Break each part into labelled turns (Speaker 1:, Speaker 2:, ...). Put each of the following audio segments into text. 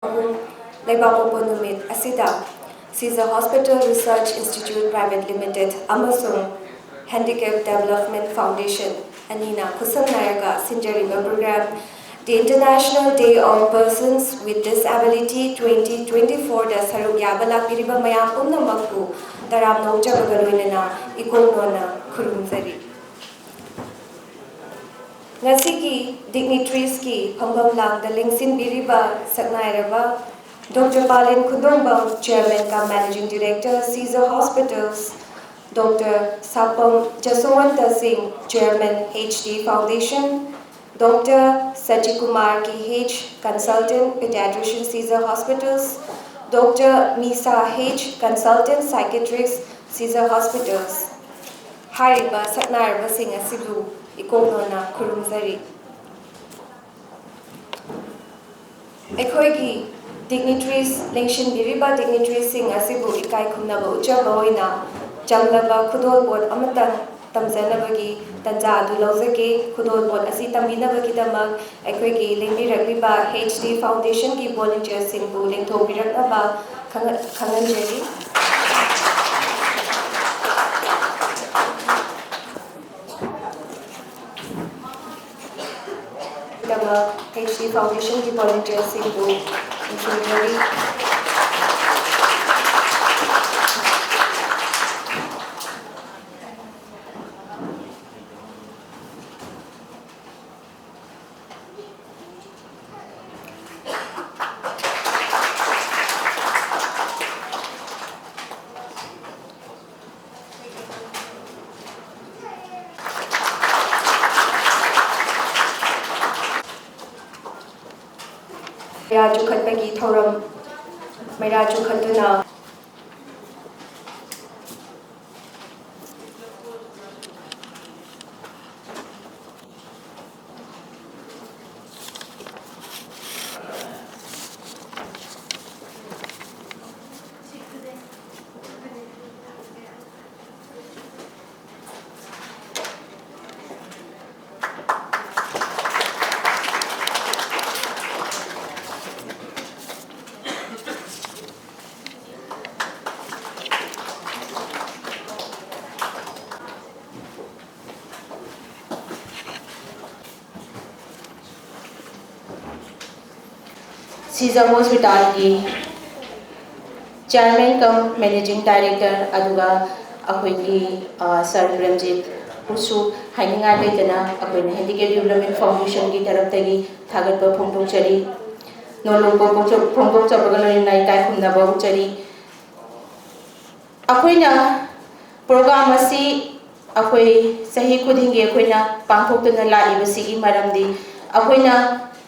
Speaker 1: Leibakpokpa numit asida Shija Hospital Research Institute Private Limited amasung Handicap Development Foundation anina khusangnayaga sinjariba program the International Day of Persons with Disability 2024 da saruk yaba lakpiriba mayam pumnamakpu taram naujabaga loinana ikolnona khurumzari. Ngasiki dignitaries ki phambam langda lengsin biriba saknairaba Dr. Palin Kudumba, Chairman and Managing Director, Shija Hospitals, Dr. Sapam Jaswanta Singh, Chairman, HD Foundation, Dr. Sajikumar KH, Consultant, Pediatrician, Shija Hospitals, Dr. Misa H, Consultant, Psychiatrist, Shija Hospitals. Hariba Satnarba Singh asibu ikonona kurumzari. Ekoigi dignitaries lengshin biriba dignitaries sing asibu ikai khumnaba uchaba oina jamlaba khudol bot amatan tamjanabagi tanja adu lawjage khudol bot asi tambinabagi damak ekoigi lengbirakliba HD Foundation ki volunteers sing bu lengthobiraknaba khanganjeri. HD Foundation की volunteers से वो including Raju Khatpagi Thoram Raju Khatuna
Speaker 2: Shija Hospital की Chairman cum Managing Director aduga akoi ki Sir Ramjit usu haninga leitana akoi na Handicap Development Foundation ki taraf tagi thagatpa phongdokchari nolongpo phongdokchabaga nai kai khumnaba uchari akoi na program asi akoi sahi khudingi akoi na pangthoktuna laibasigi maramdi akoi na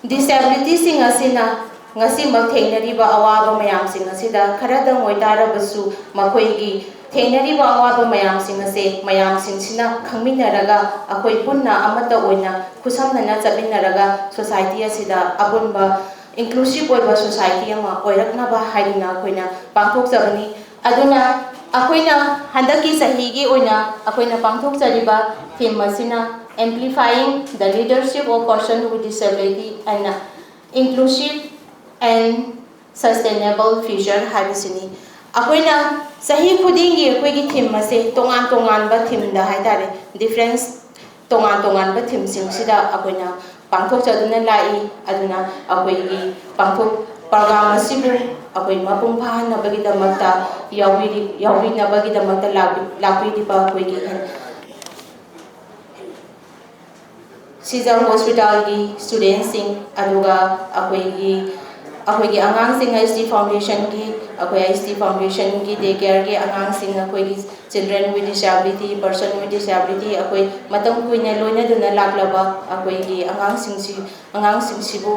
Speaker 2: disability sing asina ngasi mak thengnariba awaba mayam sing asida kharadang oitarabasu makhoi thengnariba awaba mayam sing ase mayam sing sina khangminaraga akoi punna amata oina khusamnana chaminaraga society asida abunba inclusive oiba society ama oiraknaba haina koina pangthok jabani aduna akoina handaki sahi gi oina akoina pangthok jariba theme asina amplifying the leadership of person with disability and inclusive and sustainable future habisini akoina sahi khudingi akoigi theme ase tongan ba theme da haidare difference tongan ba theme sing sida akoina pangthok chaduna lai aduna akoigi pangthok program asibu akoi mapung phana bagi damakta yawi na bagi damakta lapi di pa akoigi Shija Hospital ki students sing aduga akoigi angang sing HD Foundation ki HD Foundation ki daycare ki angang sing children with disability person with disability matam kuina loina duna laklaba angang sing sibu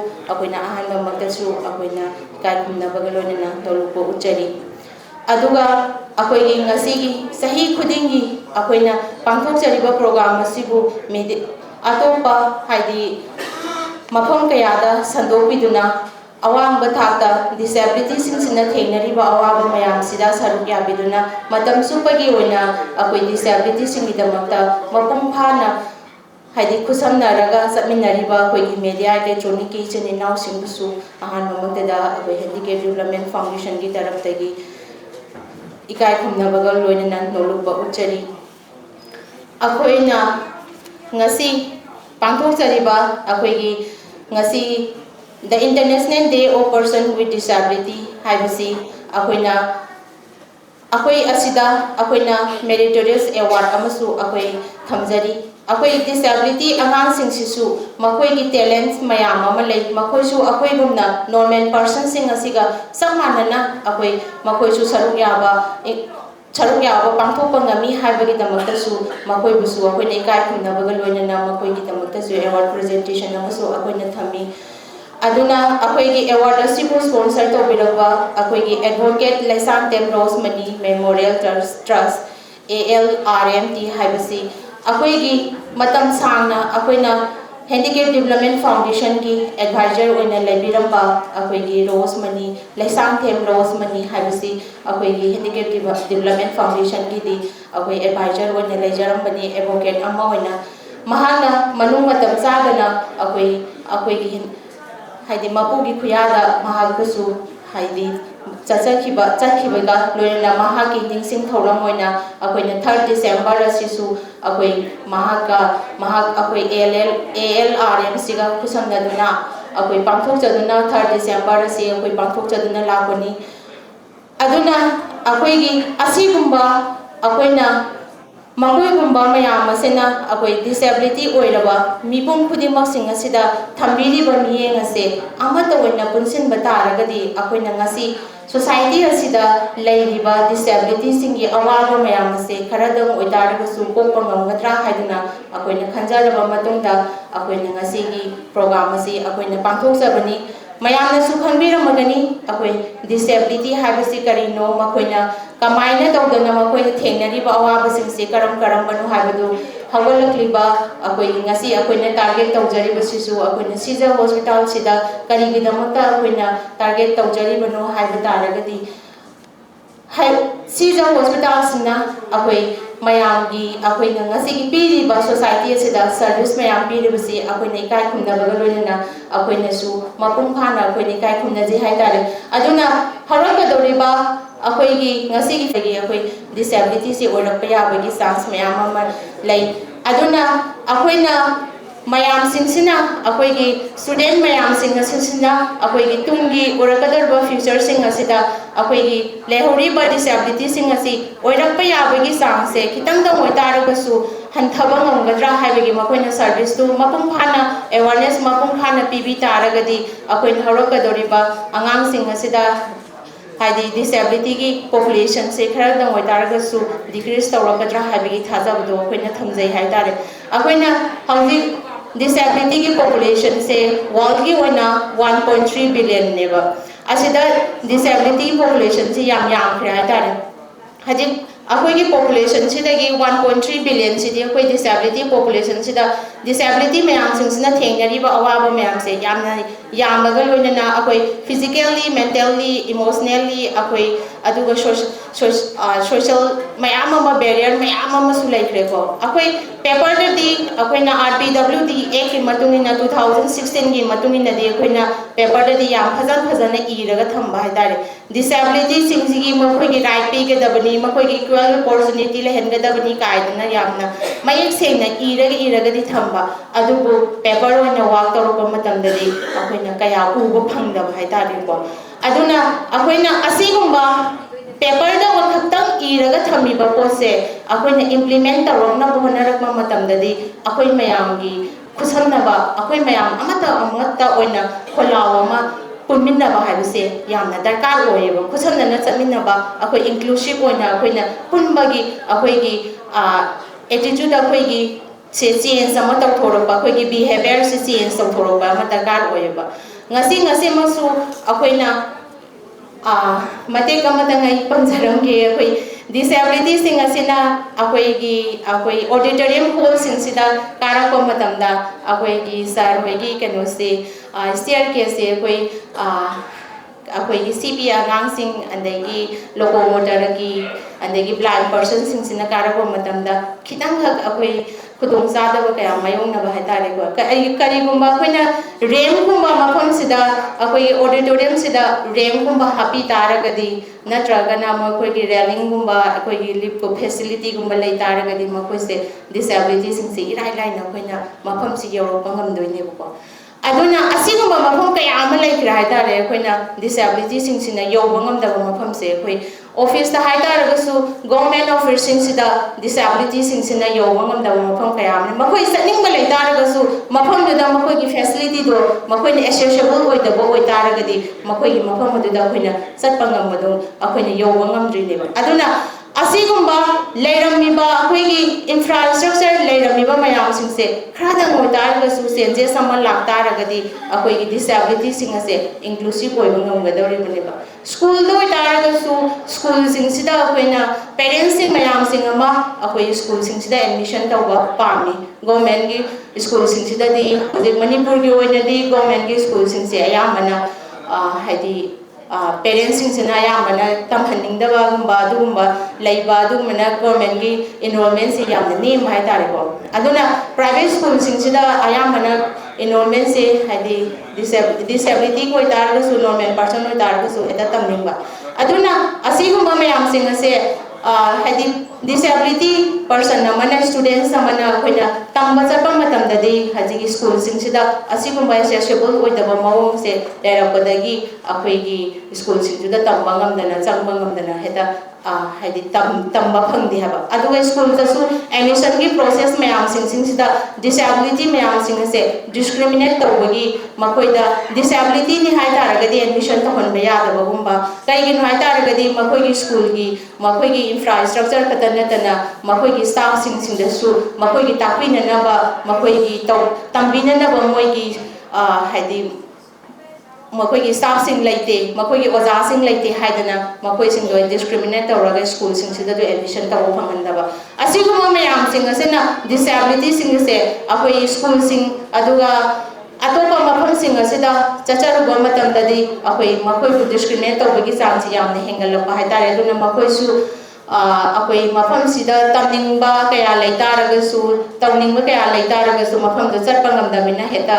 Speaker 2: na ahan magta su na kai kumna bagaloina na tolupo uchari aduga ngasi sahi khudingi na pangthok chariba program asibu atopa haidi mafam kayada sandopiduna awang bathakta disability sing thengnariba awaba mayam sida saruk yabiduna matam supagi oina disability sing idamakta mapum phana haidi khusamnaraga satminariba akhoi media electronic ki cheninaw singbusu ahan mamakda akhoi handicap development foundation ki taraptagi ikai khumnabaga loinana nolukba uchari akhoina ngasi pangthokchariba akhoigi ngasi the International Day of Person with Disability haibasi akhoina akhoi asida akhoina meritorious award amasu akhoi thamjari akhoi disability angang sing sisu makhoi gi talents mayam ama lei makhoi su akhoi gumna normal person sing asiga sammanana akhoi makhoi su saruk yaba pangthokpa ngami haibagi damakta su makhoi busu akhoi nei kai khumnabaga loinana makhoi gi damakta su award presentation amasu akhoi na thami aduna akhoi gi award asibu sponsor to biraba akhoi gi advocate Laisang Tem Rosemary Memorial Trust ALRMT haibasi akhoi gi matam sangna akhoi na handicap development foundation ki advisor oina lebiramba akhoi gi Rosemary Laisang Tem Rosemary haibasi akhoi gi handicap development foundation ki di akhoi advisor oina lejarambani advocate amma oina mahana manung matam sagana akhoi gi haidi mapugi khuyada mahagsu haidi chachakhiba loina mahaki ningsing thoram oina akoina 3 December asisu akoi mahak akoi ALRM siga kusamna duna akoi pangthok chaduna 3 December asi akoi pangthok chaduna lakoni aduna akoi gi asigumba akoina Makoigumba mayam asena akoi disability oiraba mipum khudimak sing asida thambiriba miyeng ase amata oina punsin bataragadi akoina ngasi society asida leiriba disability singi awaba mayam ase kharadang oitarga su kokpa ngamgatra haiduna akoina khanjaraba matungda akoina ngasi gi program ase akoina pangthok sabani mayamna su khangbiramagani akoi disability habisi karino makoina kamaina tawdana makoina thengnariba awaba singse karam banu habadu hawalakliba akoi ngasi akoina target tawjariba sisu akoina Shija hospital sida karigidamata akoina target tawjaribano haiba taragadi Shija hospital sina akoi mayamgi akoina ngasi gi piriba society asida service mayam piribasi akoina ikai khumnabaga loinana akoina su mapung phana akoina ikai khumnaji haitare aduna harakadoriba akoigi ngasi gi akoi disability si orakpa yabagi chance mayam ama lei aduna akoina mayam singsina akoigi student mayam singsina akoigi tungi orakadorba future sing asida akoigi lehoriba disability sing asi oirakpa yabagi chance kitang dang oitarabasu hanthaba ngamgadra haibagi makoina service tu mapung phana awareness mapung phana pibi taragadi akoina harakadoriba angang sing asida haidi disability ki population se khara dang oitaragasu decrease tawrakadra haibagi thajabdo akoina thamjai haitare akoina hauji disability ki population se world ki oina 1.3 billion neba asida disability population se yam khre haitare haji akoi ki population sidagi 1.3 billion sidi akoi disability population sida disability mayam singsina thengnari ba awaba mayam se yamaga loinana akoi physically mentally emotionally akoi aduga social mayam ama barrier mayam ama su laikre ko akoi paper di akoi na RPWD act ki matungina 2016 gi matungina di akoi na paper di yam phajana iraga thamba haidare disability singji makoi gi right pe ke dabani makoi gi equal opportunity le hengadabani kaidana yamna mayek sengna iraga di thamba adubu paper ona work toropa matamdadi akoina kaya uba phangdaba haitare ko aduna akoina asigumba paper da wakhtang iraga thamiba pose akoina implement tarona bohanarakma matamdadi akoi mayamgi khusamnaba akoi mayam amata oina kholawama punminaba haibase yamna darkar oyeba khusamna chatminaba akoi inclusive oina akoina punbagi akoigi attitude akoigi se change sama tawthoropa akoigi behavior se change tawthoropa ama darkar oyeba ngasi masu akoina matek amatangai pamjarange akoi disability sing asina akoi auditorium hall sing sida karako matamda akoigi sir hoigi kenose staircase akoi CP angang sing andagi locomotor ki andagi blind person sing sina karako matamda khitang hak akoi khudong chadaba kaya mayongnaba haitare ko karigumba akoina ramgumba mafamsida akoi auditorium sida ramgumba happy taragadi natragana makoigi railing gumba akoigi lift ko facility gumba lei taragadi makoise disability singse irai lai na akoina mafamsi yoropa ngamdoine ko aduna asigumba mafam kaya ama leikra haitare akoina disability singsina yoba ngamdaba mafamse akoi office ta haitarasu government office singsida disability singsina yoba ngamdaba mafam kaya ama makoi satningba leitarasu mafam duda makoigi facility do makoina accessible oidaba oitaragadi makoigi mafam duda akoina satpa ngamado akoina yoba ngamdrineba aduna asigumba leiramiba akoigi infrastructure leiramiba mayam singse khradang oitaragasu senje sama laktaragadi akoigi disability singase inclusive oiba ngamgadoribneba school do oitaragasu school singsida akoina parents sing mayam singama akoi school singsida admission tawba pami government gi school singsida di hojik manipur gi oina di government gi school singse ayamana haidi parents sing ayamana tamhaningdaba gumba dugumba leiba dugumana government gi enrollment se yamna nem haitare ko aduna private school singsida ayamana enrollment se haidi disability ko itaragasu normal person ko itaragasu eta tamningba aduna asigumba mayam singase haidi disability person namana students namana koina tamba chapa matamdadi haji school singsida asigumba accessible oidaba mawong se lerapodagi akoigi school singsida tamba ngamdana changba ngamdana heta haidi tamba phangdi haba aduga school tasu admission gi process mayam singsida disability mayam singase discriminate tawbagi makoida disability ni haitaragadi admission to honba yadaba gumba kaigin haitaragadi makoigi school gi makoigi infrastructure katanatana makoigi staff singdasu makoigi takpinanaba makoigi tambinanaba moigi haidi makoigi staff sing leite makoigi oja sing leite haidana makoi sing do discriminate tawraga school sing sida do admission taw phangandaba asiguma mayam sing asena disability sing se akoi school sing aduga atopa mafam sing asida chacharuba matamdadi akoi makoi bu discriminate tawbagi chance yamne hengalapa haitare aduna makoi su akoi mafam sida tamningba kaya leitaragasu tawningba kaya leitaragasu mafam do chatpa ngamdamina heta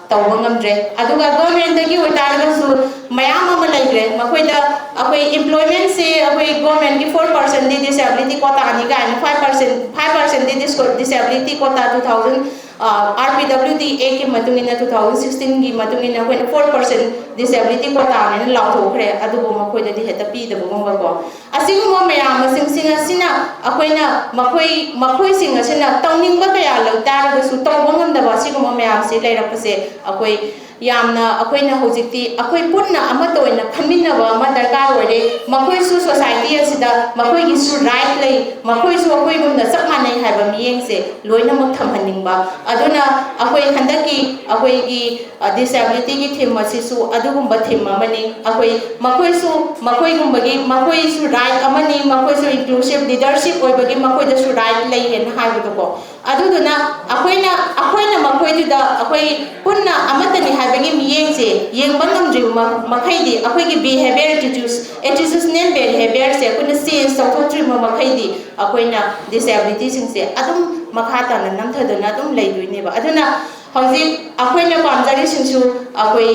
Speaker 2: tawba ngamdre aduga government dagi oitaragasu mayam ama leigre makoida akoi employment se akoi government gi 4% di disability quota ani ga 5% di disability quota 2000 RPWD A ki matungina 2016 gi matungina koina 4% disability quota ani lauthokre adugo makoida di heta pi da bumba ko asiguma mayam sing asina akoina makoi sing asina tawningba kaya lautaragasu tawbangam da asiguma mayam se leirapase akoi yamna akoina hojikti akoi punna amato oina khaminaba ama darkar ore makoi su society asida makoi gi su right lei makoi su akoi gumna chapmanai haiba miyeng se loina mak thamhaningba aduna akoi handaki akoi gi disability gi theme asisu adugumba theme amani akoi makoi gumbagi makoi su right amani makoi su inclusive leadership oibagi makoi da su right lei hen haibu ko aduduna akoina makoi da akoi punna amatani haibangi miyeng se yeng bangam dri makhaidi akoi gi behavior attitudinal behavior se kuna sense tawthotri makhaidi akoina disability sing se adum makhata na namthaduna adum leiduine ba aduna hauji akoina pamjari singsu akoi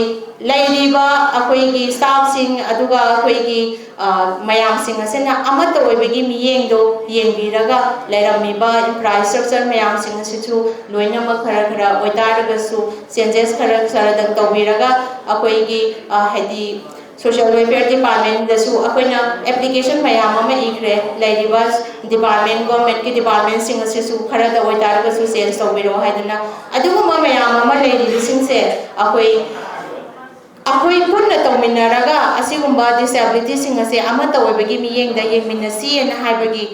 Speaker 2: leiriba akoi gi staff sing aduga akoi gi mayam sing asena amato oibagi miyeng do yengbiraga leiramiba infrastructure mayam sing asichu loina makhara oitaragasu changes khara dang tawbiraga akoi gi haidi social welfare department dasu akoina application mayam ama ikre leiriba department government ki department sing asichu khara da oitaragasu change tawbiro haidana aduguma mayam ama leiri sing se akoi punna tawminaraga asigumba disability sing ase amata oibagi miyeng da yengminasi na haibagi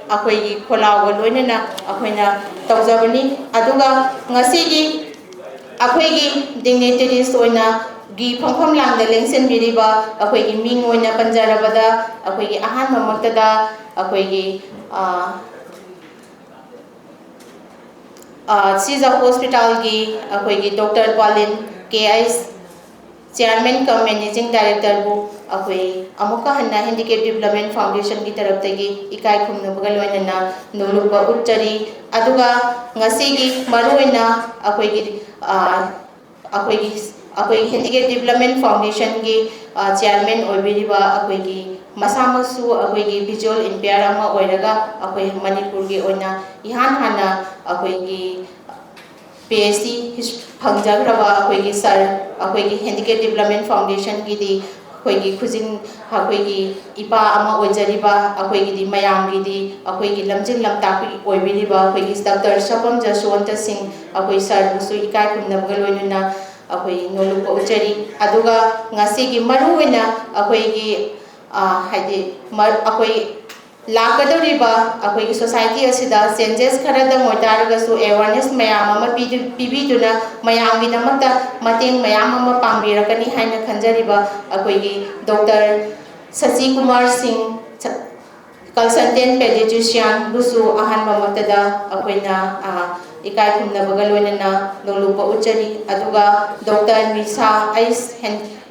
Speaker 2: akoi gi kholawa loina na akoina tawjabani aduga ngasi gi akoi gi dignitaries oina gi phangpham langda lengsen biriba akoi gi ming oina panjarabada akoi gi ahan mamaktada akoi gi Shija hospital gi akoi gi Dr. Palin KIS Chairman cum Managing Director bu akoi amuka hanna Handicap Development Foundation ki taraf tagi ikai khumna bagal loinana nolupa utchari aduga ngasigi maruina akoi Handicap Development Foundation ki chairman oibiriba akoi ki masamasu akoi ki visual impaired ama oiraga akoi Manipur ki oina ihan hana akoi ki PhD Hangjagrava Akwegi Sir Akwegi Handicap Development Foundation Gidi Akwegi Kuzin Akwegi Ipa Ama Ojariba Akwegi di Mayam Gidi Akwegi Lamjin Lamtaki Oibiriba Akwegi Dr. Shapam Jaswanta Singh Akwegi Sir Busu Ikai Kumnabgalwinuna Akwegi Nolupa Ojari Aduga Ngasigi Maruina Akwegi Hadi Akwegi Lakadoriba akwai society asida changes khara dang otaragasu awareness mayam ama pibiduna mayam ginamata mateng mayam ama pambirakani haina khanjariba akwai Dr. Sachi Kumar Singh consultant pediatrician busu ahan mamatada akoina ikai khumna bagaloinana nolupa uchari aduga Dr. Misa Ice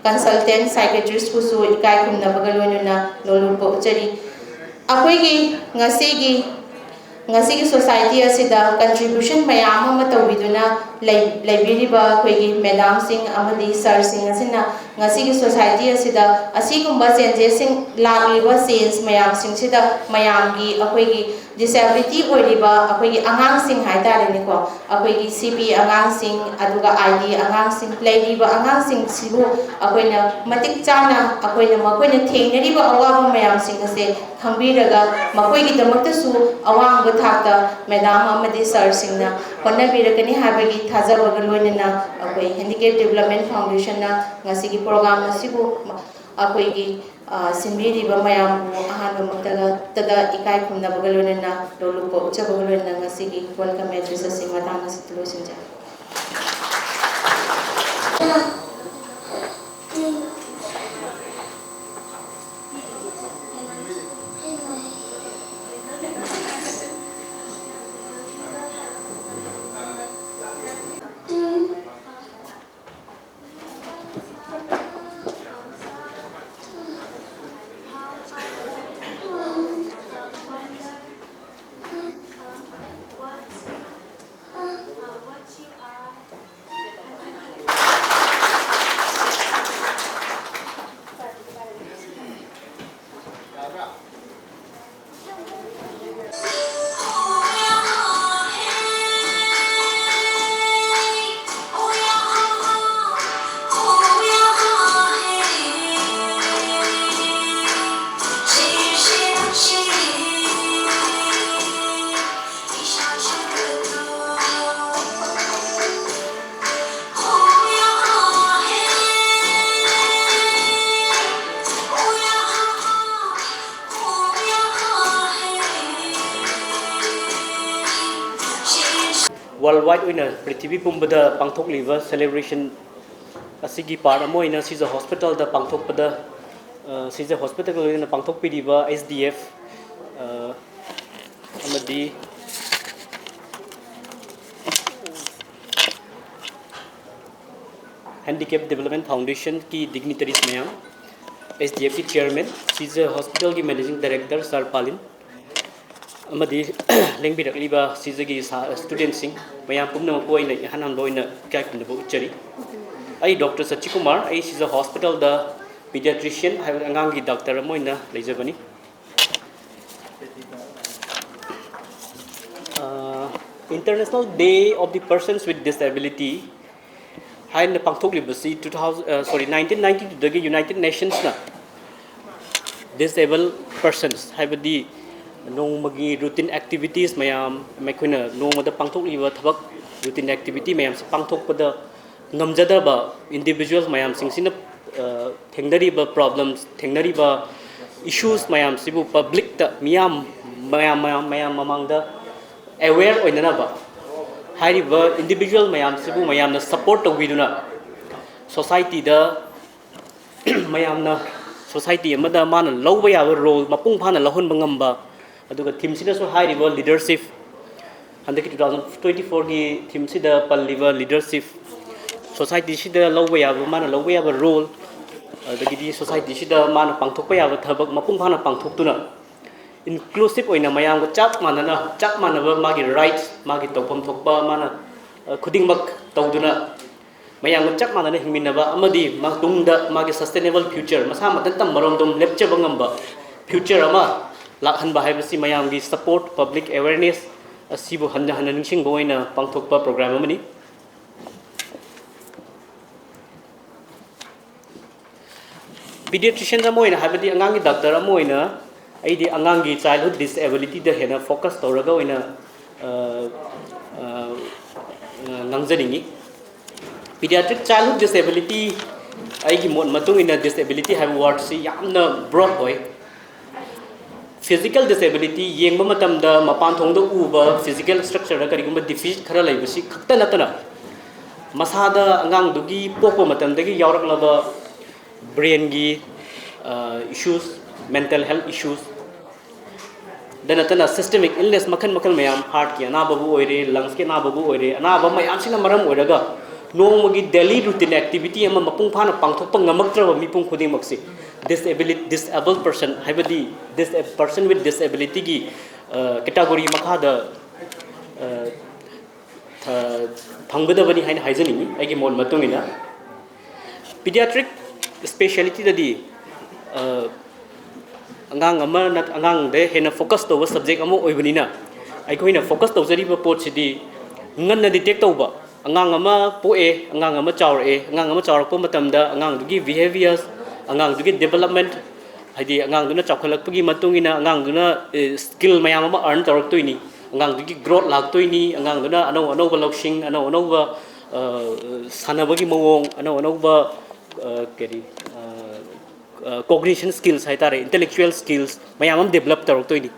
Speaker 2: consultant psychiatrist busu ikai khumna bagaloinana nolupa uchari Akwegi ngasigi society asida contribution mayam ama tawiduna laibiriba akwegi madam sing amadi sir sing asina ngasigi society asida asigumba changes sing lagliba change mayam sing sida mayamgi akwegi disability oiriba akwegi angang sing haitare ni ko akwegi CP angang sing aduga ID angang sing lairiba angang sing sibu akoina matik chana akoina makoina thengnariba awaba mayam sing ase khambiraga makoigi damaktasu awang thakta madam amadi sir singna honnabirakani habagi thajabaga loinana akoi Handicap Development Foundation na ngasigi program asibu akoigi simbiriba mayam ahanba maktaga tada ikai khumnabaga loinana lolupo uchabaga loinana ngasigi welcome address asi matang asitlo sinja
Speaker 3: worldwide oina prithvi pumbada pangthokliba celebration asigi part amoina Shija hospital da pangthokpada Shija hospital loina pangthokpiriba SDF amadi Handicap Development Foundation ki dignitaries mayam SDF ki chairman Shija hospital ki managing director Sir Palin amadi lengbirakliba Shijagi student sing mayam pumna koina hanan boina kai kumna bo uchari ai Dr. Sachi Kumar ai Shija hospital da pediatrician hai angang gi doctor moina leijabani International Day of the Persons with Disability hai na pangthokliba si 1992 dagi United Nations na disabled persons haibadi nongmagi routine activities mayam maikoina nongmada pangthokliba thabak routine activity mayam se pangthokpada ngamjadaba individuals mayam singsina thengnariba problems thengnariba issues mayam sibu public ta mayam mamangda aware oinanaba hariba individual mayam sibu mayamna support tawiduna society da mayamna society amada mana lawba yaba role mapung phana lahon bangamba aduga theme sina so high level leadership handaki 2024 gi theme sida pal level leadership society sida lawba yaba mana lawba yaba role adagidi society sida mana pangthokpa yaba thabak mapung phana pangthoktuna inclusive oina mayam ko chap manaba magi rights magi tawpam thokpa mana khudingmak tawduna mayam ko chap manana hingminaba amadi magtungda magi sustainable future masa matan tam maromdom lepcha bangamba future ama lakhanba haibasi mayam gi support public awareness asibu hanna hanna ningsing boina pangthokpa program amani pediatrician amoina habadi angangi doctor amoina aidi angangi childhood disability da hena focus toraga oina ngangjaringi pediatric childhood disability aigi mon matung ina disability have word si yamna broad hoy physical disability yengba matamda mapan thongda uba physical structure da karigumba defect khara laibasi khakta natana masada angang dugi pokpo matamdagi yawraklaba brain gi issues mental health issues then atana systemic illness makhan mayam heart ki ana babu oire lungs ki ana babu oire ana ba mayam sina maram oiraga nongmagi daily routine activity ama mapung phana pangthokpa ngamaktraba mipung khuding maksi disabled person habadi this person with disability gi category makhada phanggadabani haina haijaningi aigi mon matungina pediatric specialty dadi angang de hena focus to subject amo oibnina aikoina focus to jari ba pot sidi nganna detect to ba angang ama poe angang ama chaure angang ama chaurak pa matamda angang dugi behaviors angang dugi development hadi angang duna chakhalak pagi matungina angang duna skill mayam ama earn torak toini angang dugi growth lak toini angang duna ano ba loksing ano ba sanabagi mawong ano ba keri cognition skills haitare intellectual skills mayam develop tarok toini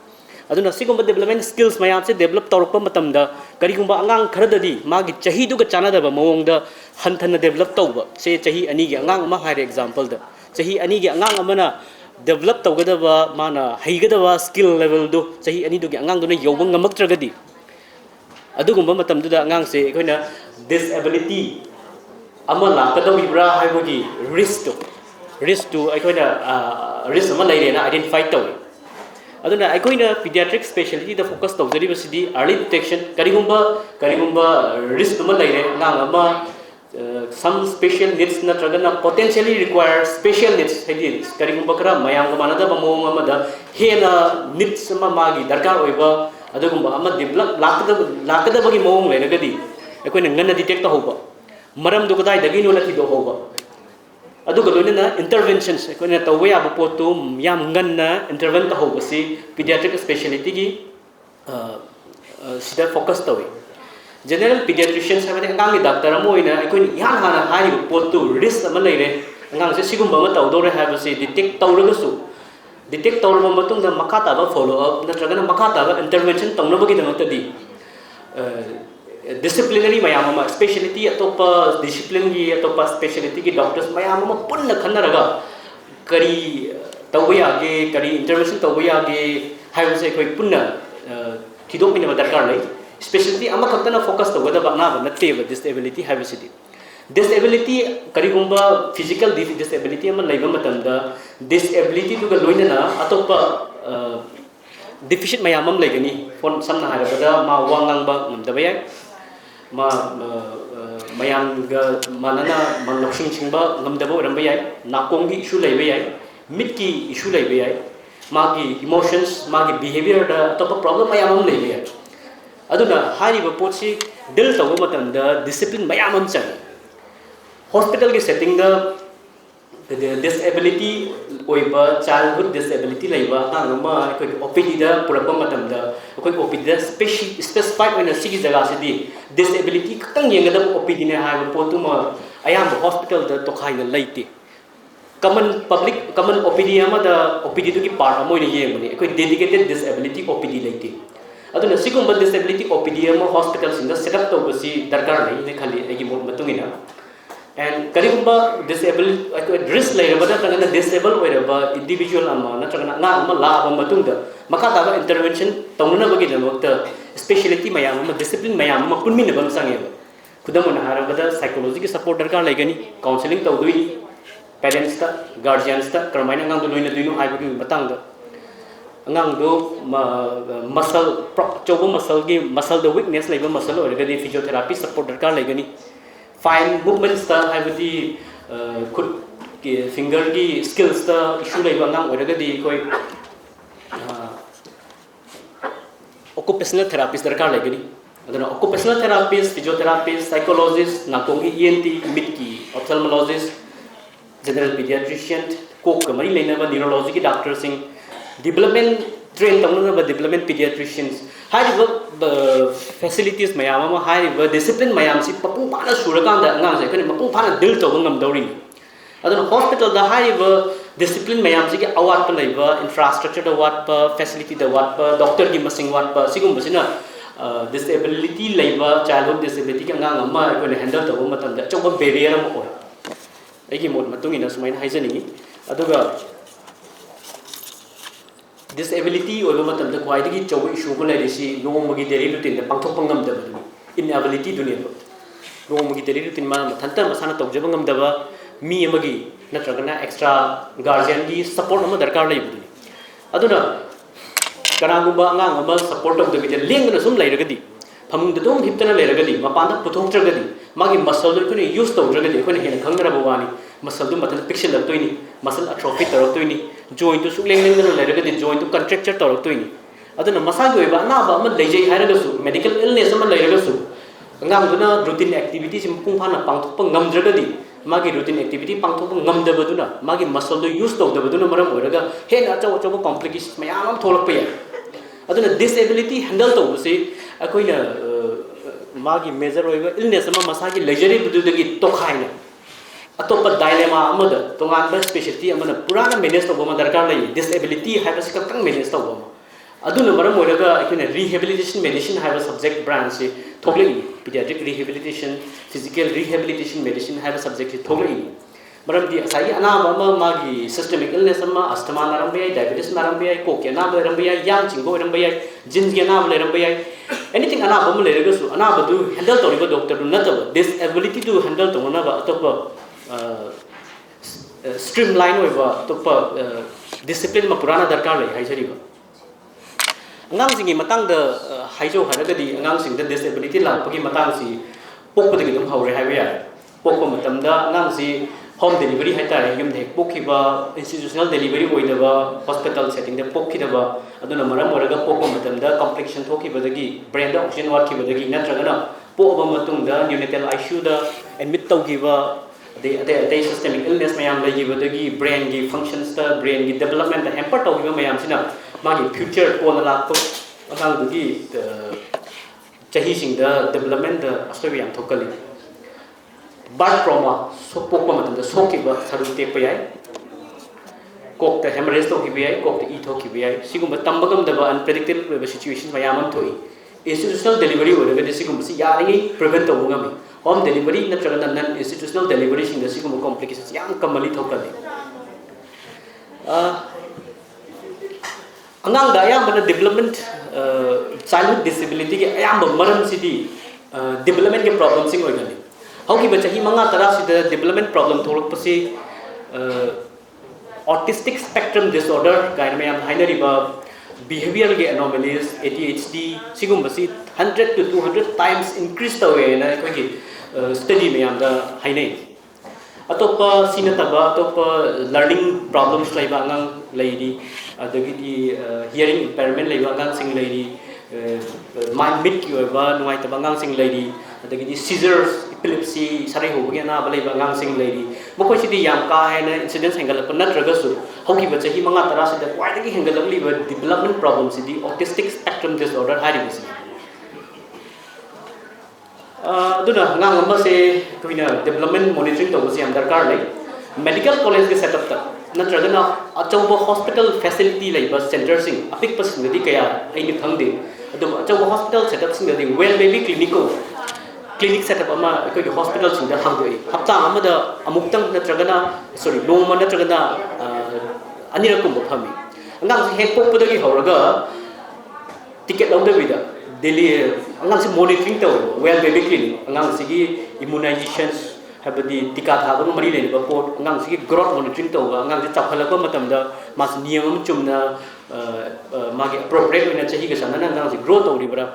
Speaker 3: aduna sigumba development skills mayam se develop tarok pa matamda karigumba angang kharadadi magi chahi du ga chana da ba mawong da hanthana develop tawba se chahi ani gi angang ma hire example da chahi ani gi angang amana develop tawgada ba mana haigada ba skill level do chahi ani du gi angang duna yobang ngamak tragadi adugumba matamdu da angang se koina disability ama lakadawibra haibagi risk to aikoina risk ama lairena identify tawi aduna aikoina pediatric specialty da focus tawjari basidi early detection karigumba risk ama laire ngang ama some special needs natragana potentially require special needs hedi karigumba kara mayam ga manada ba mong ama da hena needs ama magi darkar oiba adugumba ama develop lakada bagi mong lairagadi aikoina nganna detect hoba maram du kadai dagi no lati do hoba aduga loina interventions aikoina tawwe abu potu yam nganna intervent ta hobasi pediatric specialty gi sida focus tawi general pediatricians have angang doctor amoina aikoina yan hana hai potu risk ama leire angang se sigumba ma tawdore habasi detect tawragasu detect tawraba matungda makata ba follow up natragana makata ba intervention tawnabagi damatadi disciplinary mayam ama specialty atopa discipline gi atopa specialty gi doctors mayam ama punna khanaraga kari tawya ge kari intervention tawya ge haibse koi punna thidok mina darkar lai specialty ama khaktana focus tawada bana ba natte ba disability haibse disability kari gumba physical disability ama laiba matamda disability tu ga loina atopa deficit mayam am laigani fon samna harabada ma wangang ba namdaba yai ma mayam ga manana manloksing chingba ngamdabo ramba yai nakong gi issue laiba yai mid ki issue laiba yai magi emotions magi behavior da top problem mayam am laiba yai aduna hari ba potsi dil tawo matamda discipline mayam am chang hospital gi setting da disability oiba childhood disability laiba angama koi OPD da purapa matamda koi OPD da specified oina sigi jaga sidi disability katang yengada OPD ne haiba potuma ayam hospital da tokhaina laiti common OPD ama da OPD du ki part amoina yengmani koi dedicated disability OPD laiti aduna sigumba disability OPD ama hospital sinda setup tawbasi darkar nei ne khali egi matungina and karigumba disabled risk lairabada tangana disabled oiraba individual ama natragana nga ama la aba matungda makata ba intervention tawnuna bagi damakta specialty mayam ama discipline mayam ama punmina bam sangeba खुदम ओना हारबदा psychology की support दरकार लेगनी counselling तौदुई parents ता guardians ता करमाइना ngang do loina duino हाइबगी मतंग द ngang do muscle chobo muscle की muscle the weakness लेबा muscle ओरगदी फिजियोथेरेपी सपोर्ट दरकार लेगनी फाइन मूवमेंट्स ता हाइबदी खुद की फिंगर की स्किल्स ता इशू लेबा ngang ओरगदी कोई occupational therapist दरकार लेगनी अदना occupational therapist physiotherapist psychologist nakongi ENT midki ophthalmologist general pediatrician ko kamari leinaba neurology ki doctor sing development train tamnaba development pediatricians hariba facilities mayam ama hariba discipline mayam si papung pana surakanda ngang sai kani mapung pana dil to ngam dawri adana hospital da hariba discipline mayam si ki awat pa leiba infrastructure da wat pa facility da wat pa doctor ki masing wat pa sigum basina disability leiba childhood disability ki ngang amma ko handle to matam da choba barrier am oi agi mod matung ina sumain haijani aduga disability oiba matam da kwaidagi choba issue ko leisi nomagi daily routine da pangthok pangam da inability dunia nomagi daily routine ma thanta masana tawjaba ngam da mi amagi natragana extra guardian gi support ama darkar leibu aduna kanagumba angang ama support of the bit lengna sum leiragadi phamung da dom hiptana leiragadi mapanda puthoktragadi magi muscle do kone use tawdragadi kone hen khangra bawani muscle do matal pixel laktoini muscle atrophy taroktoini joint to su lenglengna leiragadi joint to contracture taroktoini aduna masagi oiba na ba ama leijai hairagasu medical illness ama leiragasu angang duna routine activities pung phana pangthokpa ngamdragadi magi routine activity pangthokpa ngamdabaduna magi muscle do use tawdabaduna maram oiraga hen achaw achaw complications mayam am tholakpa ya aduna disability handle tawbasi akoina magi major oiba illness ama masagi leisure bududagi tokhaina atopa dilemma amada tongan ba specialty amana purana manage tawba ma darkar lai disability haibasi kang manage tawba aduna maram oiraga akoina rehabilitation medicine haiba subject branch se thoklei pediatric rehabilitation physical rehabilitation medicine haiba subject se thoklei maram di asai anaba ama magi systemic illness ama asthma narambai diabetes narambai coke anaba narambai yang chingo narambai jins ge anaba narambai anything anaba mu leraga su anaba du handle toriba doctor du nataba disability to handle tongna ba atop streamline oiba atop discipline ma purana darkar lai haijari ba angang singi matang da haijo haraga di angang sing da disability la pagi matang si pokpa de dum haure haiba ya pokpa matam da angang si home delivery hai tare yum de pokhiba institutional delivery oidaba hospital setting de pokhidaba aduna maram oraga pokpa matam da complication thokiba dagi brain da oxygen wat khiba dagi natragana poba matung da neonatal ICU da admit tawgiba de systemic illness mayam lagiba dagi brain gi functions da brain gi development da hamper tawgiba mayam sina magi future kona lakto angang dagi chahi sing da development da asoi yam thokali birth trauma so pokpa matam da sokiba saru tekpa yai kok ta hemorrhage to ki yai kok ta e to ki yai sigum tambagam da unpredictable situations mayam am thoi institutional delivery oraga de sigum si yaringi prevent to ngami home delivery natraga non institutional delivery sing da sigum complications yam kamali thokali angang da ayam bana development childhood disability ki ayam maram sidi development ke problem sing oigani hauki bacha hi manga tara sida development problem tholok pasi autistic spectrum disorder kind mayam hainari ba behavioral ge anomalies ADHD sigum basi 100 to 200 times increase tawe na ko study mayam da hainai atopa sinataba atopa learning problems laiba angang laidi adagi di hearing impairment laiba angang sing laidi mind mid ki oiba nuai taba angang sing laidi adagi di seizures epilepsy sarai hobi na balai angang sing laidi mokoi sidi yam ka haina incidents hangalap natraga su hoki bacha hi manga tara sida kwaidagi hangalap liba development problems sidi autistic spectrum disorder haribasi aduna ngang amba se toina development monitoring to basi am darkar lai medical college ke setup ta natraga na achauba hospital facility laiba center sing apik pasing di kaya aini thangde adu achauba hospital setup sing di well baby clinic setup ama ko hospital sing da hangdoi hapta amada amuktang natraga na sorry loma natraga na anirakum phami angang he pokpodagi horaga ticket lawda bida daily angang si monitoring taw well baby clinic angang sigi immunizations habadi tika thaba mari le ba pot angang sigi growth monitoring taw angang si chaphala ko matam da mas niyam chumna magi appropriate oina chahi ga sanana angang si growth taw ribra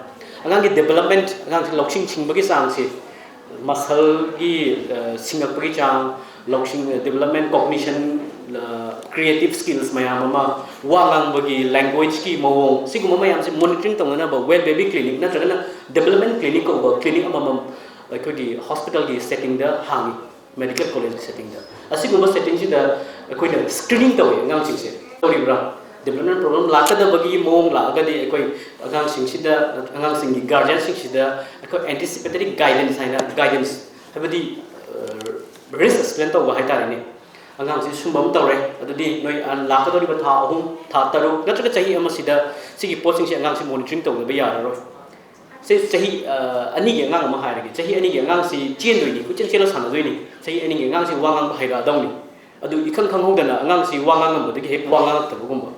Speaker 3: angang ki development angang si loksing chingbagi sang si muscle gi singapagi chang loksing development cognition creative skills mayam ma wangang bagi language ki mawong siguma mayam si monitoring tongana ba well baby clinic na tragana development clinic ko ba clinic amam ko di hospital gi setting da hangi medical college setting da asiguma setting si da ko da screening tawi ngang sing se tori bra development problem la ka da bagi mawong la ga di ko ngang sing si da ngang sing gi guardian sing si da ko anticipatory guidance haina guidance habadi risk explain taw hai ta ni angang si sumbam tawre adudi noi an la ka dori ba tha ahum tha taru natraga chahi ama sida sigi posting si angang si monitoring taw ba ya ro se chahi ani ge angang ma haire ge chahi ani ge angang si chen doi ni ku chen chen la sana doi ni chahi ani ge angang si wangang ba haira daw ni adu ikhang khang hodana angang si wangang am de ge wangang ta bu gum ba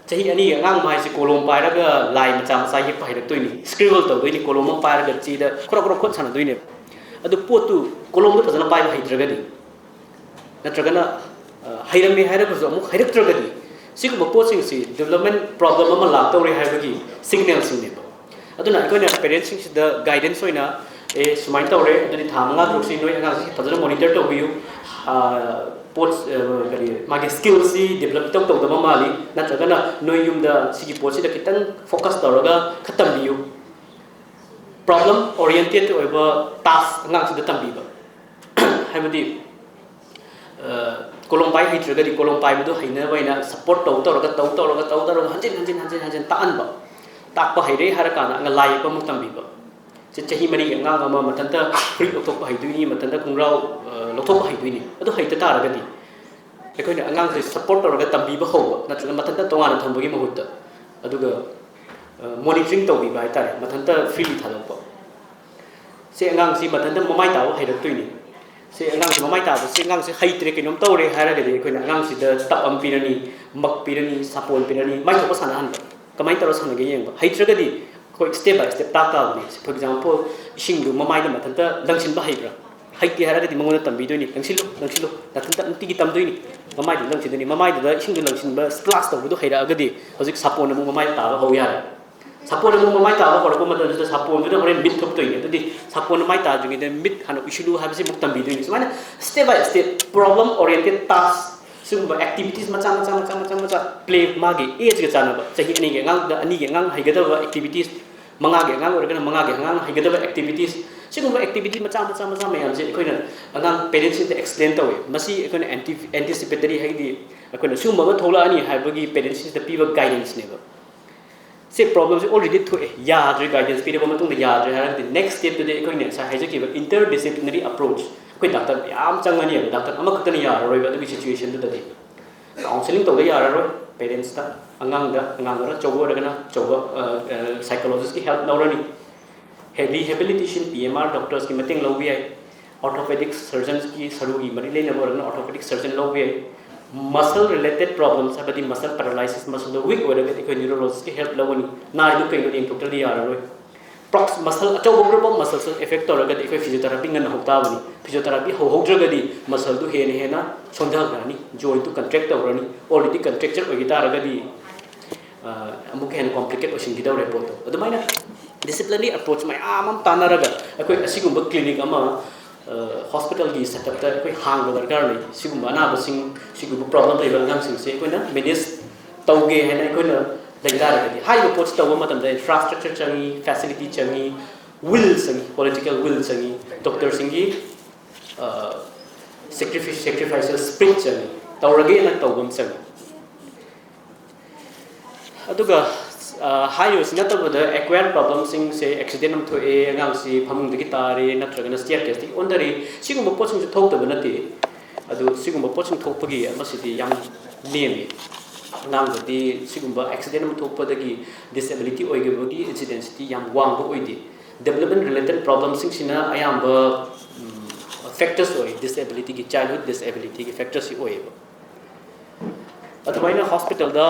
Speaker 3: chahi ani ge angang mai si kolom pai ra ga lai ma cha ma sai ge pa haira toi ni scribble taw doi ni kolom ma pai ra ga chi da khro khro khot sana doi ni adu potu kolom da phajana pai ba haidra ga ni natragana hairami haira ko amuk hairak tragadi siguma posting si development problem ama lak tawre haibagi signal sing ne ba aduna ikona parents sing da guidance hoina e sumai tawre aduni thamanga druksi noi anga si fadana monitor to biu post gari magi skills si develop taw taw da mali natragana noi yum da sigi post si da kitang focus tawraga khatam biu problem oriented oiba task ngang si da tambi ba haibadi kolompai hitragadi kolompai mudu haina baina support taw hanjin taan ba tak pa haire harakana anga lai pa mutam bi ba se chahi mari anga ma matanta free otok pa haidui matanta kungrau lotok pa haidui ni adu haita taragadi ekoina anga se support tawraga tambi ba hoba natla matanta tonga thambagi mahutta aduga monitoring taw bi ba tare matanta free thalo pa se anga si matanta mamai taw hairak tuini se angang si mamai ta se angang si haitre kinom tawre hara de koina angang si da tap am pirani mak pirani sapol pirani mai ko sana han kamai taro sana ge yeng haitre ga di ko step by step ta ni for example sing du mamai da matanta langsin ba haibra haiti hara de mongona tambi do ni langsilu natanta nti gi tam do ni mamai da langsin ni mamai da sing du langsin ba splash to do haira ga di hojik sapon mo mamai ta ba ho ya sapon mo mamai ta ba ko ma da sapon du hore mit thop to ni adi sapon mai ta ju ni mit hanu isulu ha se muktam bi do ni mana step by step problem oriented task sumba activities macha play magi age ga chana ba chahi ani ge ngang hai ga da activities manga ge ngang or ga manga ge ngang hai ga da activities sumba activity macha mayam je koina angang parents in explain tawe masi koina anticipatory hai di koina sumba ba thola ani hai bagi parents the people guidance ne ba se problems already to yadre guidance pide ba matung yadre har the next step to the koina sa hai je ki interdisciplinary approach koi doctor yam changani doctor ama khatani yaroi ba the situation to the counseling to ga yaroi parents ta angang ra chogo ra na chogo psychologist ki help naurani rehabilitation PMR doctors ki meeting lo bi ai orthopedic surgeons ki saru gi mari le na morna orthopedic surgeon lo bi ai muscle related problems abadi muscle paralysis muscle weak or ga ko neurologist ki help lawani na idu kai ni totally yaroi prox muscle acho group of muscles effect to ga ko physiotherapy ngan hokta bani physiotherapy ho hokdra ga di muscle du hena sondha gani joint to contract awrani already contracture ogi ta ga di amuk hen complicate osin gi daw report to adumaina disciplinary approach mai amam tanaraga akoi asigumba clinic ama hospital gi setup ta koi hang ba gar le sigumba na ba sing sigumba problem le ba ngam sing se koi na manage tawge hena koi na dengdar ga di high approach taw ma tam da infrastructure changi facility changi will changi political will changi doctor singi sacrifices spirit changi tawrage na tawgam changi aduga hayo sinata bada acquired problems sing say accident am to a ngang si phamung de gitare natraga staircase ti ondari sigum pochung ju thok da nati adu sigum pochung thok pagi amasidi yam nemi nang di sigum accident am thok padagi disability oigabagi incidence ti yam wang bo oidi development related problems sing sina ayam ba factors oi disability ki childhood disability ki factors si oi अदुमाइना hospital दा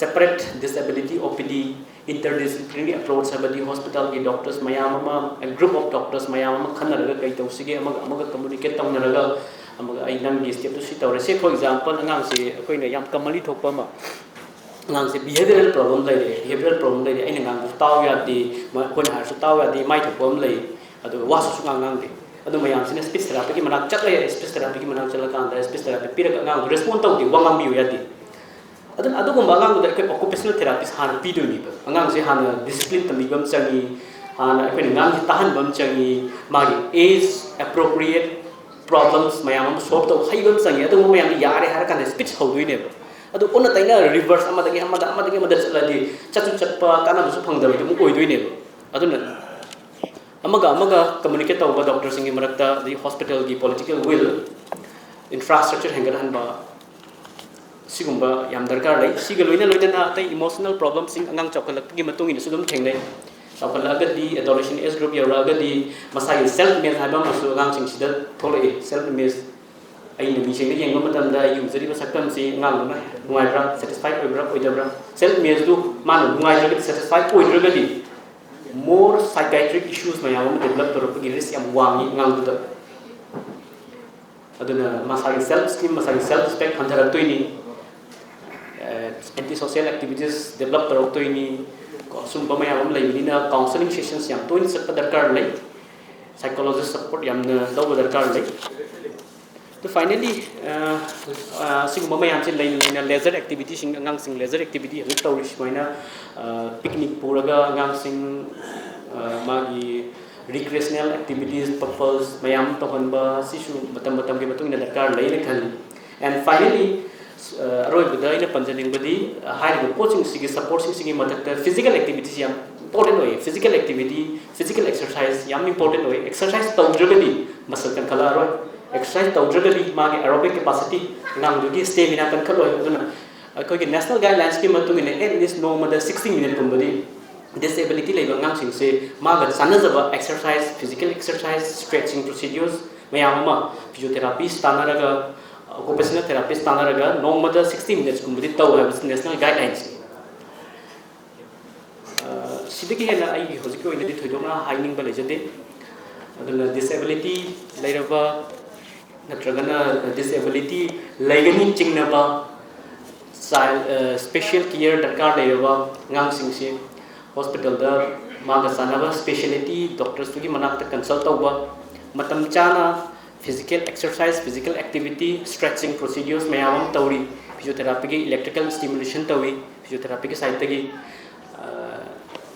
Speaker 3: separate disability OPD interdisciplinary approach habadi hospital ki doctors mayam ama a group of doctors mayam ama khanaraga kai tawsige amaga communicate tawnaraga amaga ai nang gi step to si tawre se for example angang se akoina yam commonly thokpa ma angang se behavioral problem lai ai nang taw ya di ma kon har su taw ya di mai thokpom lai adu wasu su ngang de adu mayam sine speech therapy ki manak chat lai speech therapy ki manak chala kan da speech therapy piraga ngang respond taw di wangam bi ya di adun adugumba angang da kai occupational therapist han pi do ni ba angang se han discipline tamigam changi han kai ngang tahan bam changi magi age appropriate problems mayam solve to haibam changi adu mayam yare har kan speech hodui ne ba adu onna taina reverse amadagi chaladi chachu chatpa kana su phangda bi mu oidoi ne ba aduna amaga communicate tawba doctor singi marakta the hospital gi political will infrastructure hangar han ba sigumba yam darkar lai siga loina na tai emotional problem sing angang chokalak gi matung in sudum thengnai chokalak di adolescent age group yara ga di masai self image haba masu angang sing sida tholai self image ai ni mi sing yeng matam da yu jari ba sakam si ngang na nuai bra satisfied oidabra self image du man nuai ga satisfied oidra di more psychiatric issues mayam develop tor gi risk yam wangi ngang du da aduna masai self esteem masai self respect hanjara toini antisocial activities develop to ini sum ba mayam lai na counseling sessions yam toin sat darkar lai psychologist support yam na do darkar lai to finally sing ba mayam sin lai na leisure activity sing angang sing leisure activity hal tawris maina picnic puraga angang sing magi recreational activities purpose mayam to hanba sisu matam ke matung na darkar lai le khali and finally aroi bada ina panjaning badi high coaching sigi support sigi matakta physical activities yam important oi physical activity physical exercise yam important oi exercise tawdragadi muscle kan khala aroi exercise tawdragadi magi aerobic capacity nang dugi stamina kan khaloi aduna koi ki national guidelines ki matung ina at least no mother 60 minute pumbadi disability level ngang sing se maga sanazaba exercise physical exercise stretching procedures mayama physiotherapy stanaraga occupational therapist tanaraga nomada 60 minutes kumbudi taw have national guidelines sidiki hena ai hojiko ina di thoidona haining ba lejade aduna disability lairaba natragana disability laigani chingnaba special care darkar lairaba ngang singsi hospital da maga sanaba specialty doctors tugi manakta consult tawba matam chana physical exercise physical activity stretching procedures mayam tauri physiotherapy ki electrical stimulation tawi physiotherapy ki side tagi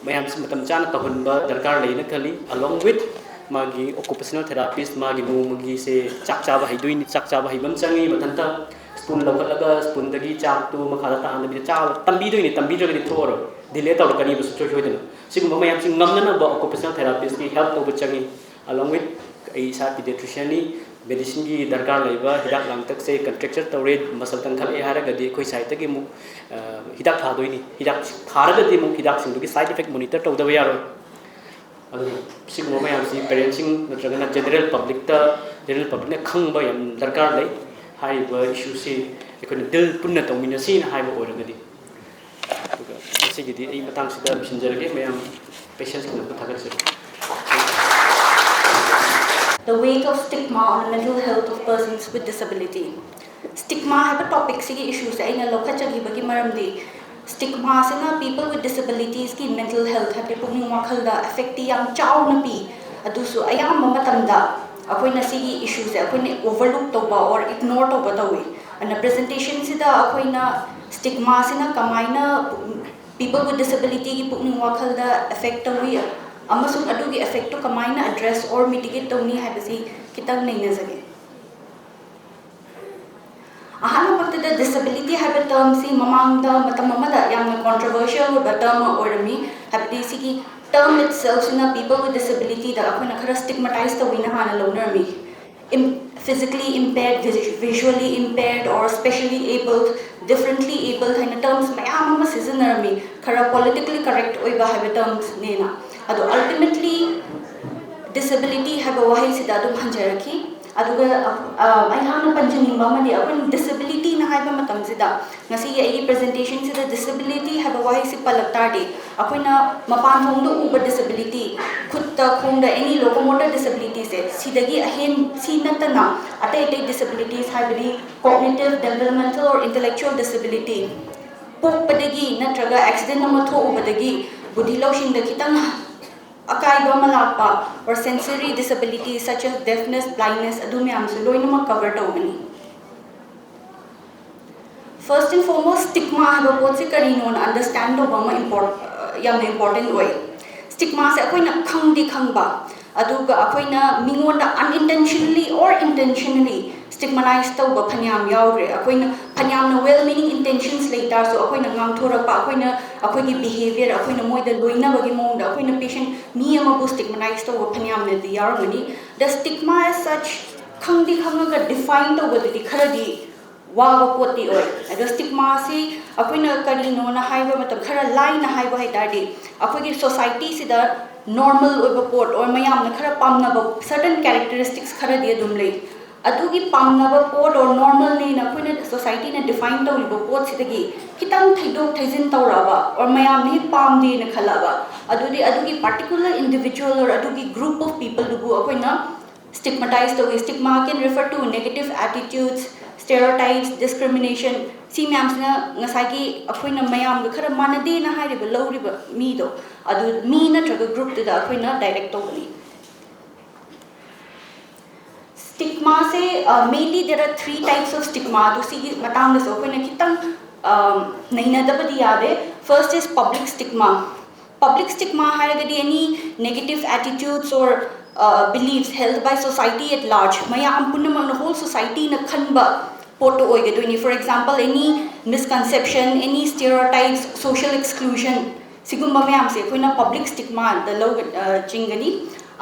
Speaker 3: mayam matam chana tahunba darkar leina khali along with magi occupational therapist magi no magi se chakcha ba haiduini chakcha ba haibam changi mathanta spoon lawalaga spoon dagi chak tu makhala ta handa bi cha tambi doini tambi jagani thoro delay taw kani bu choi choi dena sigum mayam sing ngamna na ba occupational therapist ki help to changi along with ai sa pediatrician ni medicine gi darkar laiba hidak lang tak se contracture tawre masal kan khal e haraga di khoi sai ta gi mu hidak tha doini hidak tharaga di mu hidak sing gi side effect monitor taw da yaro adu sigmo mayam si parenting natraga general public na khang ba yam darkar lai hai ba issue si ekon dil punna tawmina si na hai ba oraga di se gi di ai matang sida messenger ge mayam patients kan pathaga se
Speaker 4: the weight of stigma on the mental health of persons with disability. Stigma have a topic sigi issues aina lokha chagi bagi maramdi stigma sina people with disabilities ki mental health have pugning wakhal da affect yam chaw na pi adusu ayam matamda akoina sigi issues akoina overlook to ba or ignore to ba dawi and presentation sida akoina stigma sina kamaina people with disability ki pugning wakhal da affect tawi amasung adugi effect to kamaina address or mitigate tawni haibasi kitang nainazage ahana pakta disability have term si mamangda matamamada yamna controversial or term or me habdi sigi term itself in people with disability da akona khara stigmatized tawina hana loner me physically impaired visually impaired or specially abled differently abled haina terms mayam ma seasoner me khara politically correct oiba have terms nena ado ultimately disability have a wahi sida dum hanjaraki aduga ai hana panjani ba mani apun disability na haiba matam sida ngasi ai presentation sida disability haiba wai si palaktardi akoina mapan thong do uber disability khutta khongda any locomotor disability se sidagi ahen si natana atai atai disabilities haibadi cognitive developmental or intellectual disability pokpadagi natraga accident ama tho ubadagi budhi laushin da kitang akaiba malapa or sensory disabilities such as deafness, blindness, adu myam su loinama cover tawani. First and foremost, stigma haba pot se karino na understand do bama important way. Stigma se akoina khangdi khangba aduga akoina mingonda unintentionally or intentionally stigmatized tawba phanyam yaure akoina phanyam na well meaning intentions later so akoina ngang thora pa akoina akoigi behavior akoina moida loina bagi mong akoina patient mi ama bu stigmatized tawba phanyam na di yarmani the stigma as such khangdi khangaga define tawba di kharadi waba poti oi ado stigma si akoina karino na haiba matam khara line na haiba haitadi akoigi society sida normal oiba pot or mayam na khara pamna ba certain characteristics khara di adum lei adugi pamna ba pot or normal nei na koina society na define tawriba pot sidagi kitang thaidok thaijin tawraba or mayam ni pam di na khalaba adugi particular individual or adugi group of people dubu akoina stigmatized to stigma can refer to negative attitudes stereotypes discrimination si myam na ngasagi akoina mayam ga khara manade na hairiba lawriba mi do adu mi na traga group da akoina direct tawani stigma se mainly there are three types of stigma to see matang da so akoina kitang naina da badi yade first is public stigma hairagadi any negative attitudes or beliefs held by society at large mayam punna the whole society na khanba poto oigaduni for example any misconception any stereotypes social exclusion sigumba mayam se koina public stigma the low chingani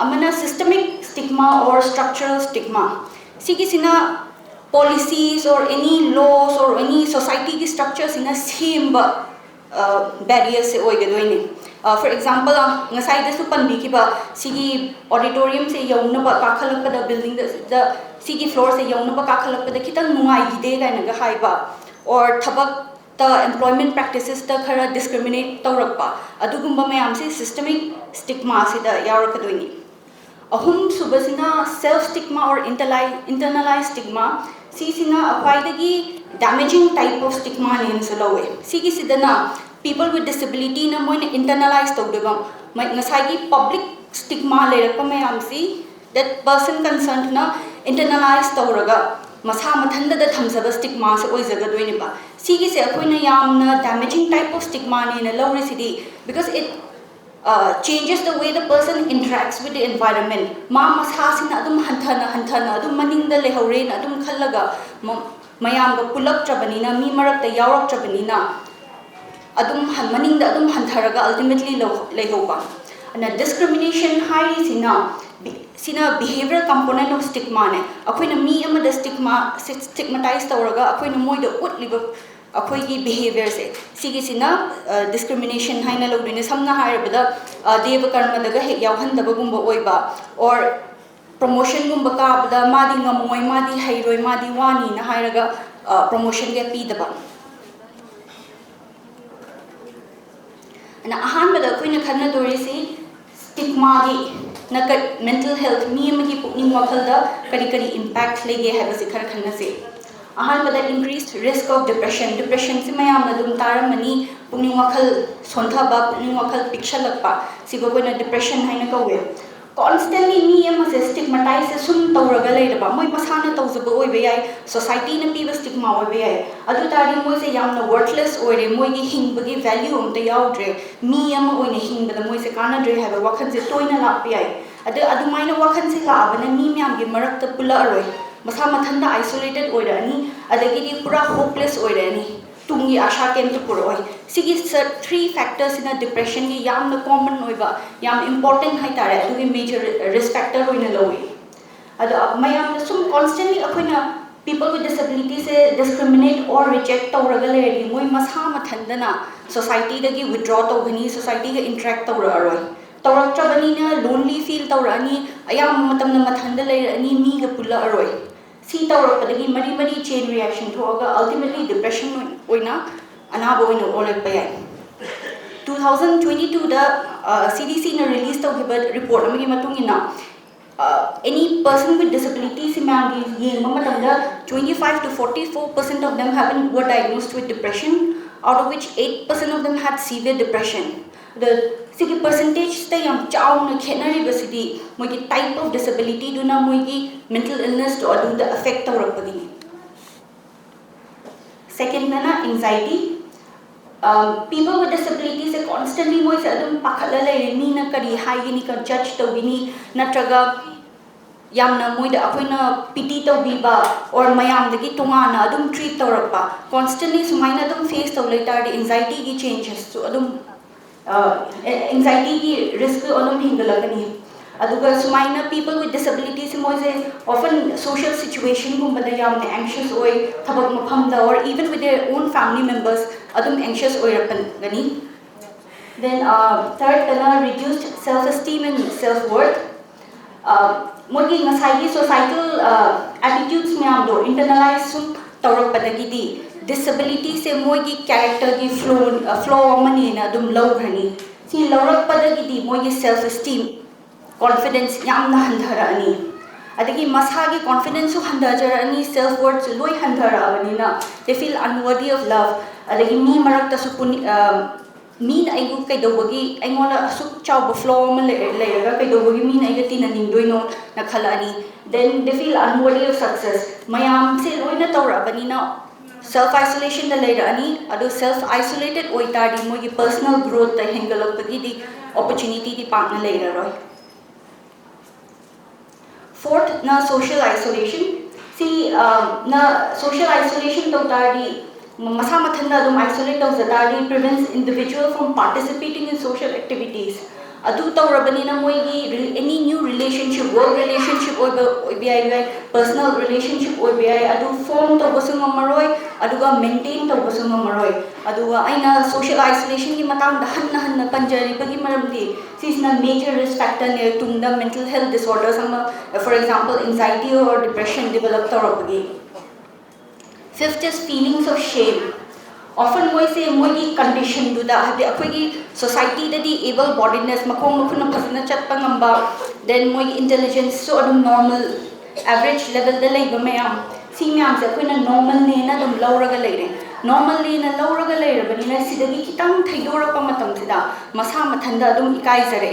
Speaker 4: amana systemic stigma or structural stigma sigi sina policies or any laws or any society ki structures in a same barriers se oigaduni for example ngasai da su panbi ki ba sigi auditorium se yauna ba ka khalak da building da sigi floor se yauna ba ka khalak da kitang nungai gide ga na ga haiba or thabak the employment practices the khara discriminate tawrakpa adugumba mayam se systemic stigma se da yaurakadoni ahum subasina self stigma or internalized stigma si sina apaidagi damaging type of stigma ne sulawe sigi sidana people with disability na moina internalize tawdeba ngasagi public stigma lerakpa mayam si that person concerned na internalize tawraga masa mathanda da thamsaba stigma se oijaga doini ba sigi se akoina yamna damaging type of stigma ne na lawre sidi because it changes the way the person interacts with the environment ma masa sina adum hanthana adum maningda lehore na adum khallaga mayam ga pulak trabanina mi marak ta yawrak trabanina adum maningda adum hantharaga ultimately lehoba and discrimination high sina behavioral component of stigma ne akoina mi ama da stigmatized tawraga akoina moida utliba akoigi behavior se sigi sina discrimination haina logdine samna hairabada deva karma daga he yawhandaba gumba oiba or promotion gumba kabada madi ngamoi madi hairoi madi wani na hairaga promotion ge pidaba ana ahanbada akoina khanna dorisi stigma gi nakat mental health mi amagi pukning wakhalda kari impact lege habasi khar khanna se ahanbada increased risk of depression se mayam na dum taramani pukning wakhal sonthaba pukning wakhal pikshalakpa siba koina depression haina kawe constantly mi amase stigmatize sum tawraga leiraba moi masana tawjaba oibe yai society na piba stigma oibe yai adu tari moi se yamna worthless oire moi gi hingbagi value amta yaudre mi ama oine hingbada moi se kana dre haba wakhan se toina lap yai adu maina wakhan se laabana mi myam gi marakta pula aroi masa mathanda isolated oirani adagi di pura hopeless oirani tungi asha kem to puroi sigi three factors in a depression gi yamna common oiba yam important hai tare adu major risk factor oina lowi adu mayam sum constantly akoina people with disabilities se discriminate or reject tawraga leri moi masa mathandana society dagi withdraw tawgani society ga interact tawra aroi tawraktrabanina lonely feel tawrani ayam matamna mathanda leirani mi ga pulla aroi si tawrakpadagi mari chain reaction thoga ultimately depression oina anaba oina olekpa yai 2022 da CDC na release tawgiba report amagi matungina any person with disabilities in Mangi, 25 to 44% of them were diagnosed with depression, out of which 8% of them had severe depression. The percentage stay on chow na kenari basidi, moigi type of disability do na moigi mental illness to adu the affect our pagini. Second na anxiety. People with disabilities are constantly more seldom pakalala ni na kari high ni ka judge to bini natraga yamna moida akoina piti to biba or mayam dagi tungana adum treat tawrapa constantly sumaina adum face to later the anxiety gi changes so adum anxiety gi risk adum hingalakani aduga sumaina people with disabilities moise often social situation gumbada yamna anxious oi thabak maphamda or even with their own family members adum anxious oi rapani then third kana reduced self esteem and self worth mogi ngasai societal attitudes myam do internalize sum tawrakpadagi di disability se mogi character gi flow amani na dum low bhani si lawrakpadagi di mogi self esteem confidence yamna handharani adagi masagi confidence su handhajarani self worth loi handharani na they feel unworthy of love adagi mi marakta su mean I go kay dawagi ay ngola asuk chow flow man layer kay dawagi mean ay gatina ningdoy no nakhalani then they feel unworthy of success mayam se loi na tawra bani na self isolation da layer ani adu self isolated oi tadi mogi personal growth ta hengalok pagi di opportunity di pa na layer roi fourth na social isolation see na social isolation to tadi masa mathanda adum isolate of zadadi prevents individual from participating in social activities adu tawrabani na moigi any new relationship work relationship or bi personal relationship or bi adu form to bosung maroi aduga maintain to bosung maroi aduga aina social isolation ki matang da hanna panjari bagi maramdi this is a major risk factor near tungda mental health disorders for example anxiety or depression develop tawrabagi fifth is feelings of shame often we say mogi condition do da hadi akogi society da di able bodiness makong makuna phasna chatpa ngamba then mogi intelligence so adum normal average level da leiba mayam si myam se akoina normal ne na dum lawraga leire normal ne na lawraga leire bani na sidagi kitang thaidora pa matam sida masa mathanda adum ikai jare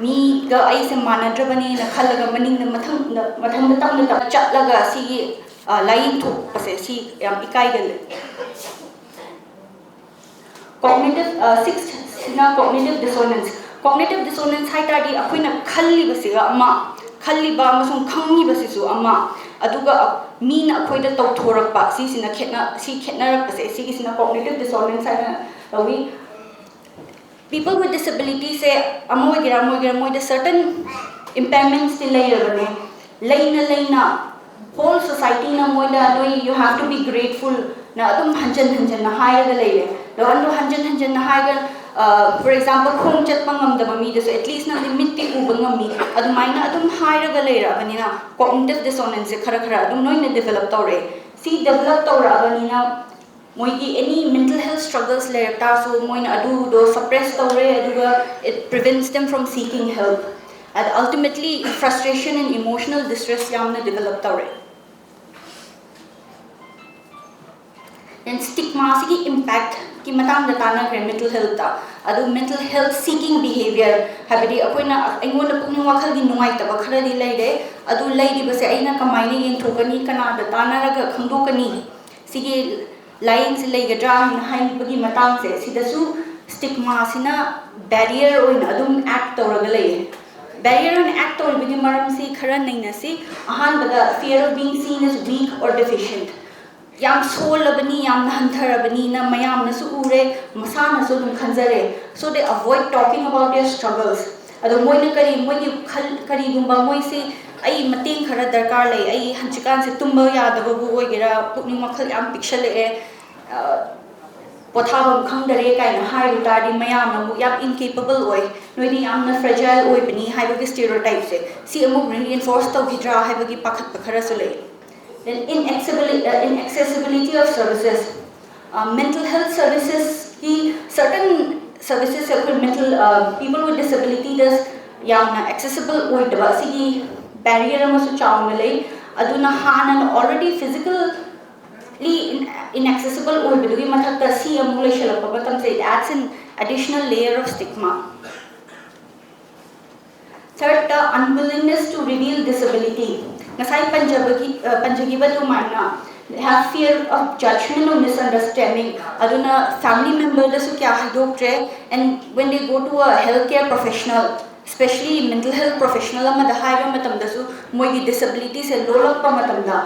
Speaker 4: mi ga ai se manadrabani na khalaga maning na mathang da tam na chatlaga si lying to pase si yam ikai gal cognitive sixth na cognitive dissonance hai ta di akoina khalli basiga ama khalli ba masung khangni basisu ama aduga min akoida tawthorak pa si sina khetna rak pase si sina cognitive dissonance hai we people with disabilities say amoy the certain impairments ti leina whole society na moida you have to be grateful na adum hanjan na haiga leire do ando hanjan na haiga for example khong chat pangam da mi so at least na limit ti ubangam mi adumaina adum haiga leira banina cognitive dissonance khara adum noina develop tawre si develop tawra banina moigi any mental health struggles leir ta so moina adu do suppress tawre aduga it prevents them from seeking help and ultimately frustration and emotional distress yamna develop tawre and stigma sigi impact ki matang da tana mental health ta adu mental health seeking behavior habidi akoina aingona pukning wakhal di nungai ta ba khara di leide adu leidi base aina kamaina yen thokani kana da tana raga khangdokani sigi lying se leigadra hin hain bagi matang se sidasu stigma sina barrier oina adum act tawraga lei barrier on act or bigi maram si khara naina si ahan bada fear of being seen as weak or deficient yam solabani yam handharabani na mayam na su ure masana su dum khanjare so they avoid talking about their struggles adu moina kari gumba moi se ai mateng khara darkar lei ai hanchikan se tumba ya da bu oigera pukning makhal yam picture le potham khangdare kaina hairu tari mayamna mu yam incapable oi noidi yamna fragile oi bani haibagi stereotype se si amuk reinforce to hidra haibagi pakhat pakhara sule. Then inaccessibility of services, mental health services ki certain services mental people with disability does yamna accessible oi daba si barrier amasu chawna lay aduna hanan already physically inaccessible oi bidugi mathakta si amule shalapa matam se it adds an additional layer of stigma. Third, the unwillingness to reveal disability. Nasai Panjagi Badumana, they have fear of judgment or misunderstanding. Aduna family member dasu kya hidokre, and when they go to a healthcare professional, especially mental health professional, amada haiba matam dasu moigi disability se lolakpa matam da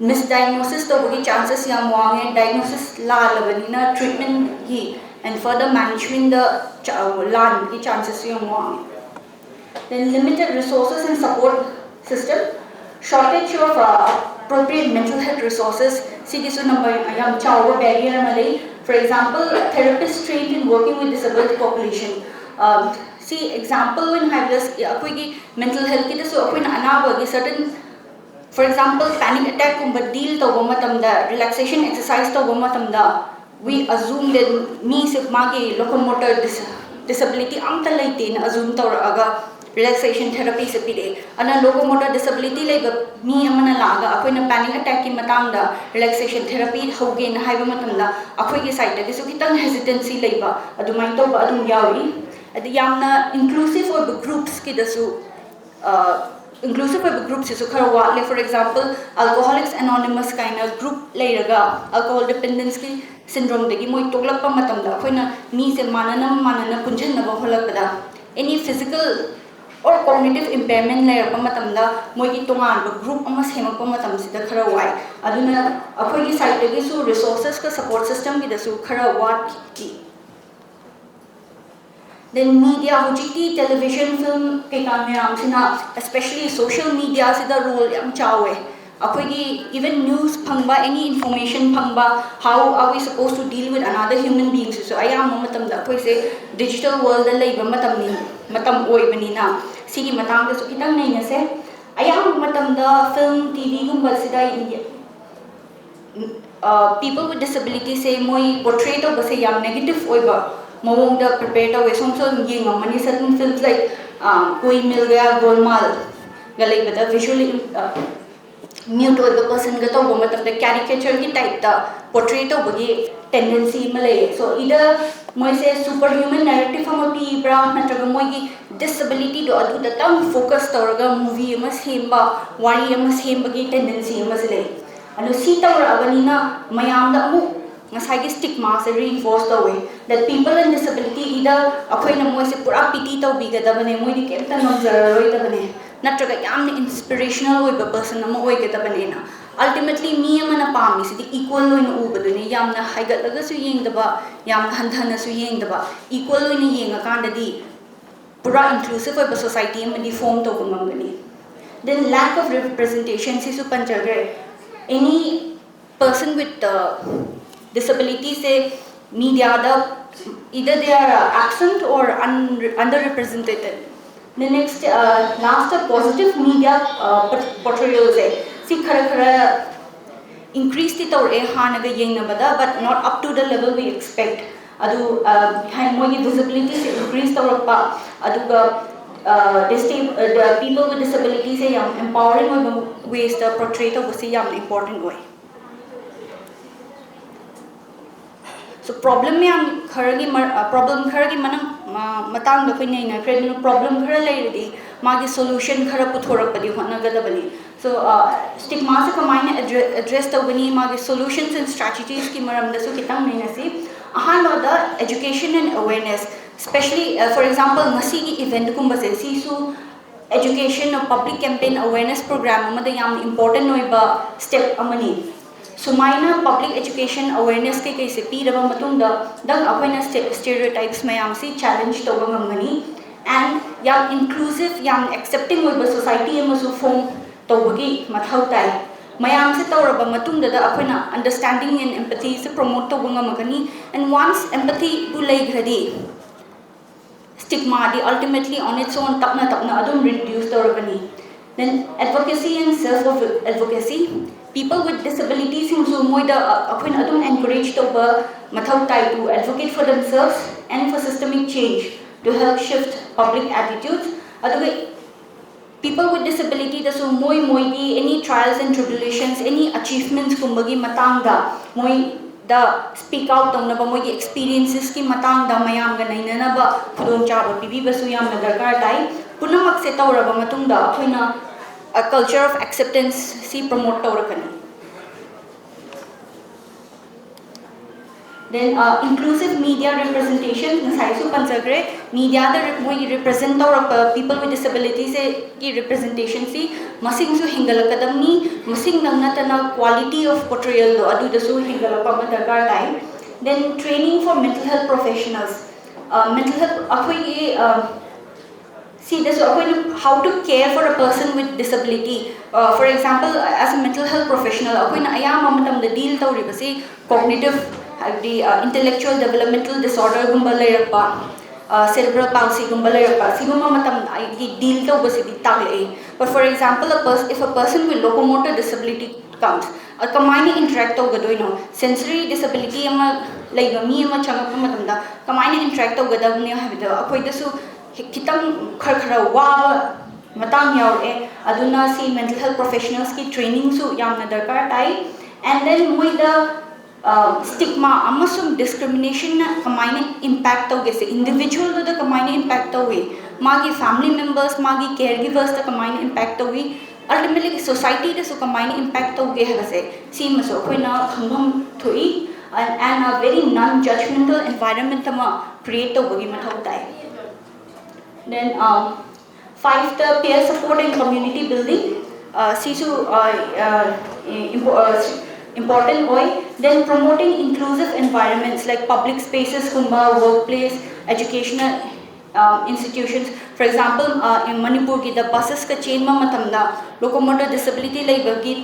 Speaker 4: misdiagnosis to bogi chances yam wange diagnosis la labanina treatment hi and further management the lan ki chances yam wange. Then limited resources and support system, shortage of appropriate mental health resources. See this number yam chawa barrier malay. For example, therapists trained in working with disabled population. See example when highless akoigi mental health ki so akoina anaba gi certain, for example panic attack kumba deal to matamda relaxation exercise to matamda we assume that me sif magi locomotor disability amta laite na assume tawraga relaxation therapy se pide ana locomotor disability laiba mi amana laga akoina panic attack ki matangda relaxation therapy hoge na haiba matamda akoi gi side da su kitang hesitancy laiba adumai to ba adum yawi adi yamna inclusive of the groups ki dasu inclusive of the groups isu khara watle. For example, Alcoholics Anonymous kind of group lairaga alcohol dependence ki syndrome degi moi toglakpa matamda akoina mi se manana punjanna ba holakda any physical or cognitive impairment lairpa matamda moi ki tongan ba group ama semakpa matam sida khara wai aduna akoi ki side degi su resources ka support system ki dasu khara wat ki. Then media, hujiki, television, film, especially social media, is the role yam chawe. Even news phangba, any information phangba, how are we supposed to deal with another human being? So I am matam da koi say digital world la iba matam oi banina. Sigi matang da so kitang nei na se. I am matam da film, TV gumba sida India. People with disabilities say moi portray to base yam negative oi ba. Mawong da prepare to way some ying many certain films like Koi Mil Gaya Golmaal galay bada visually mute or the person gato matam the caricature ki type da portray to bagi tendency malay. So either moi say superhuman narrative hamapi bra natraga moi ki disability do adu da tam focus tawraga movie ama semba wari ama semba ki tendency ama sile anu si tawra abanina mayam da amu ngasai stigma se reinforce the way that people with disability either akoina moi se pura piti to biga da bane moi di kemta nomjaroi da bane natraga yamna inspirational oi ba person ama oi ga da bane na ultimately me amana pami se di equal loina ubadune yamna haigat laga su yeng da ba yamna handhana su yeng da ba equal loina yenga kanda di pura inclusive oi ba society ama di form to gumangani. Then lack of representation si su panjagre any person with disabilities say media either they are absent or underrepresented. The next last positive media portrayals see khara increased it or hanaga yengnabada but not up to the level we expect. Adu moi visibility increased or aduga the people with disabilities say empowering ways the portrait of say important way. So problem me problem kharagi manang matang da koi nei na kredino problem khara lairadi magi solution khara puthorak padi hona gadabani. So stigma se kamaina address tawani magi solutions and strategies ki maram da su kitang nei na si ahano the education and awareness, especially for example ngasi gi event kumba se si su education or public campaign awareness program amada yam important noiba step amani. Sumaina public education awareness ke kaise piraba matungda dang akoina stereotypes mayam si challenge toba ngamani and yam inclusive yam accepting oiba society amasu form tobagi mathau tai mayam se tawraba matungda da akoina understanding and empathy se promote tawba ngamagani, and once empathy bu leigradi stigma di ultimately on its own tapna adum reduce tawrabani. Then advocacy and self advocacy, people with disabilities so moida akoina adum encourage tawba mathau tai to advocate for themselves and for systemic change to help shift public attitudes. Aduga people with disability da so moi gi any trials and tribulations, any achievements kumbagi matangda moi da speak out tawna ba moi gi experiences ki matangda mayam ga nainana ba khudong chaba bibi basu yam na darkar dai punamak se tawraba matungda akoina a culture of acceptance si promote tawrakani. Then inclusive media representation, nasaisu pansagre media da represent people with disabilities ki representation si masing su hingalakadamni masing nangnatana quality of portrayal do adu da su hingalakama darkar time. Then training for mental health professionals, mental health akoi see this how to care for a person with disability. For example, as a mental health professional akoi na ayam amatam da deal tawribasi cognitive the intellectual developmental disorder gumba layrakpa, cerebral palsy gumba layrakpa siguma matam ai deal tawbasi di tagle. But for example, if a person with locomotor disability comes, a kamaini interact tawgadoino sensory disability ama laiba mi ama changappa matamda kamaini interact tawgadabni habida akoi dasu kitang khara waba matang yaure aduna si mental health professionals ki training su yamna darkar tai. And then moida stigma amasum discrimination na kamaina impact tawge se individual do da kamaina impact tawge magi family members magi caregivers da kamaina impact tawge ultimately society da su kamaina impact tawge hase si maso koina khambam thui and a very non judgmental environment ma create tawge mathau tai. Then 5 the peer support and community building sisu important oi. Then promoting inclusive environments like public spaces kumba workplace educational institutions. For example, in Manipur ki the buses ka chain ma matamda locomotor disability laiba ki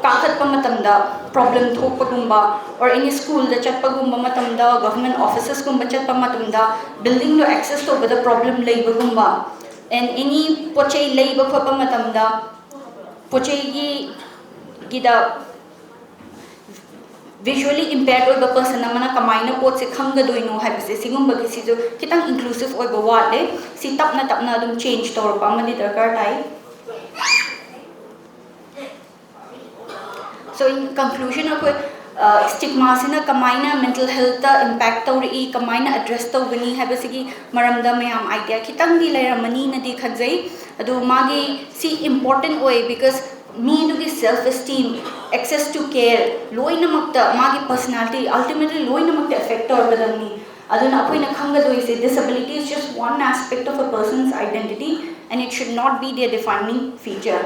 Speaker 4: kakhat pa matamda problem thokpa gumba, or any school da chatpa gumba matamda government offices gumba chatpa matamda building no access to the problem laiba gumba, and any pochai laiba khapa matamda pochai gi da visually impaired oiba person amana kamaina pot se khanggadoino habise sigumba ki si jo kitang inclusive oiba wale si tapna adum change torpa amani darkar tai. So in conclusion akoi stigma sina kamaina mental health ta impact tawri kamaina address tawgani habisigi maramda mayam idea kitang di lairamani na di khanjai adu magi si important oi because me to self esteem access to care loina makta magi personality ultimately loina makta affect or badamni aduna akoina khangado is disability is just one aspect of a person's identity and it should not be their defining feature.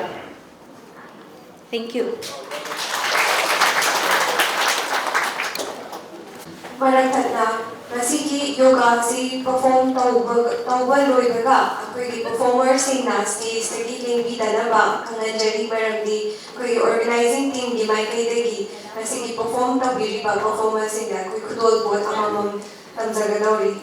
Speaker 4: Thank you.
Speaker 1: Maratana masiki yoga si perform tawba loibaga akoi performers in na stage tagi lingbi danaba kanganjari maramdi koi organizing team gi mai kai degi masiki perform tabiri ba performance in na koi khudol bot amamam tamjagadori.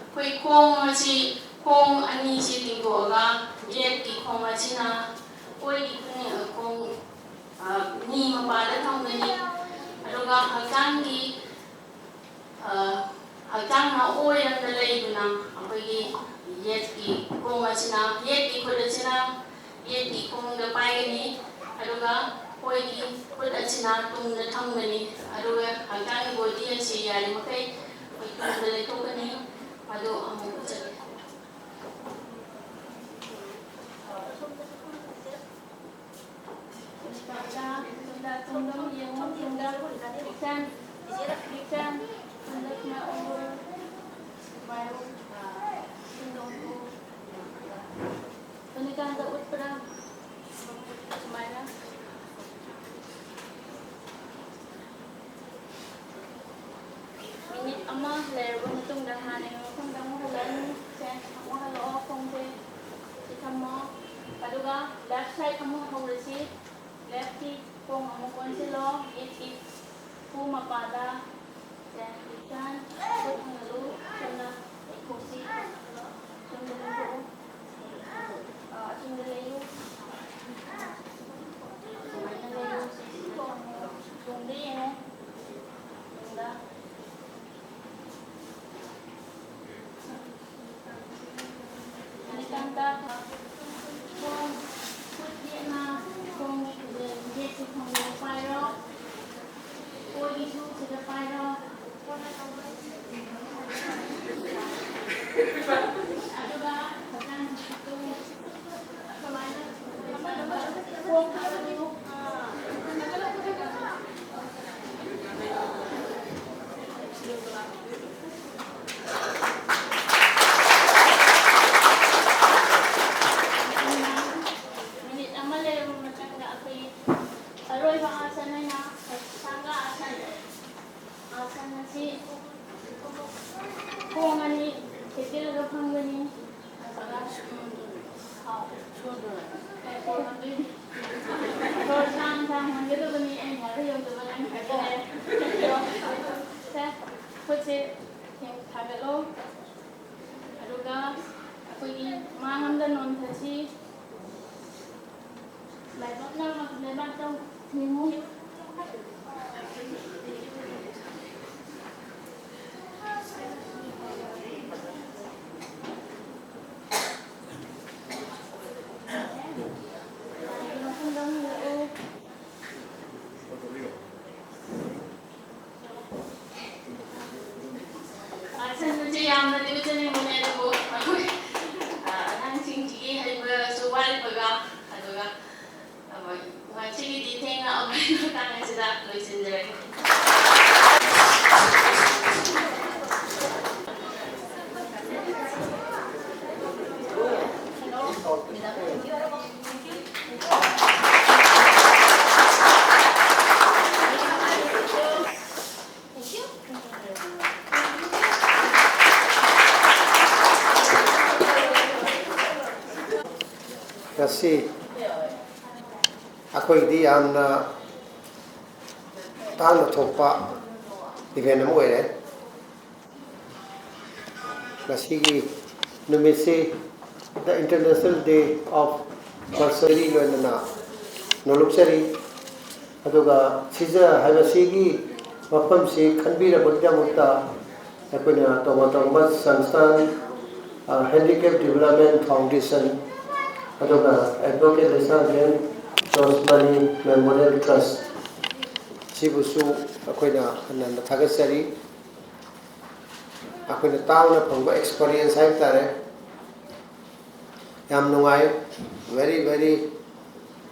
Speaker 5: Koi kong si kong ani si tinggoga yet ki kong achina koi ni kong ni mapada thongani aduga hakangi hakang na oi ang dalay duna akoi yet ki kong achina yet ki kodachina yet ki kong da paigani aduga koi ki kodachina tung na thongani aduga hakangi body si yari makai koi kong dalay tokani ado amu minute ama layer mo itong dahanin mo kung damo halan sen mo halo kung te itamo paduga left side mo hawresi left hip kung mo konsilo it pu mapada sen ikan put halo sana ikusi sundalayo sundalayo sundalayo Tanda kung putih na kung get kung pyro or isu sa pyro ano ba kan itu kemana kung
Speaker 6: Kasi ako hindi yamna talo thopa event mo kasi numisi the International Day of Bursary lo na noluksari aduga Shija habasigi mafam si khanbira bodya mutta apna tomatong sanstan handicap development foundation aduga advocate lesson Rosmani Memorial Trust sibusu akoina ananda thagasari akoina tauna phangba experience hai tare yam nungai very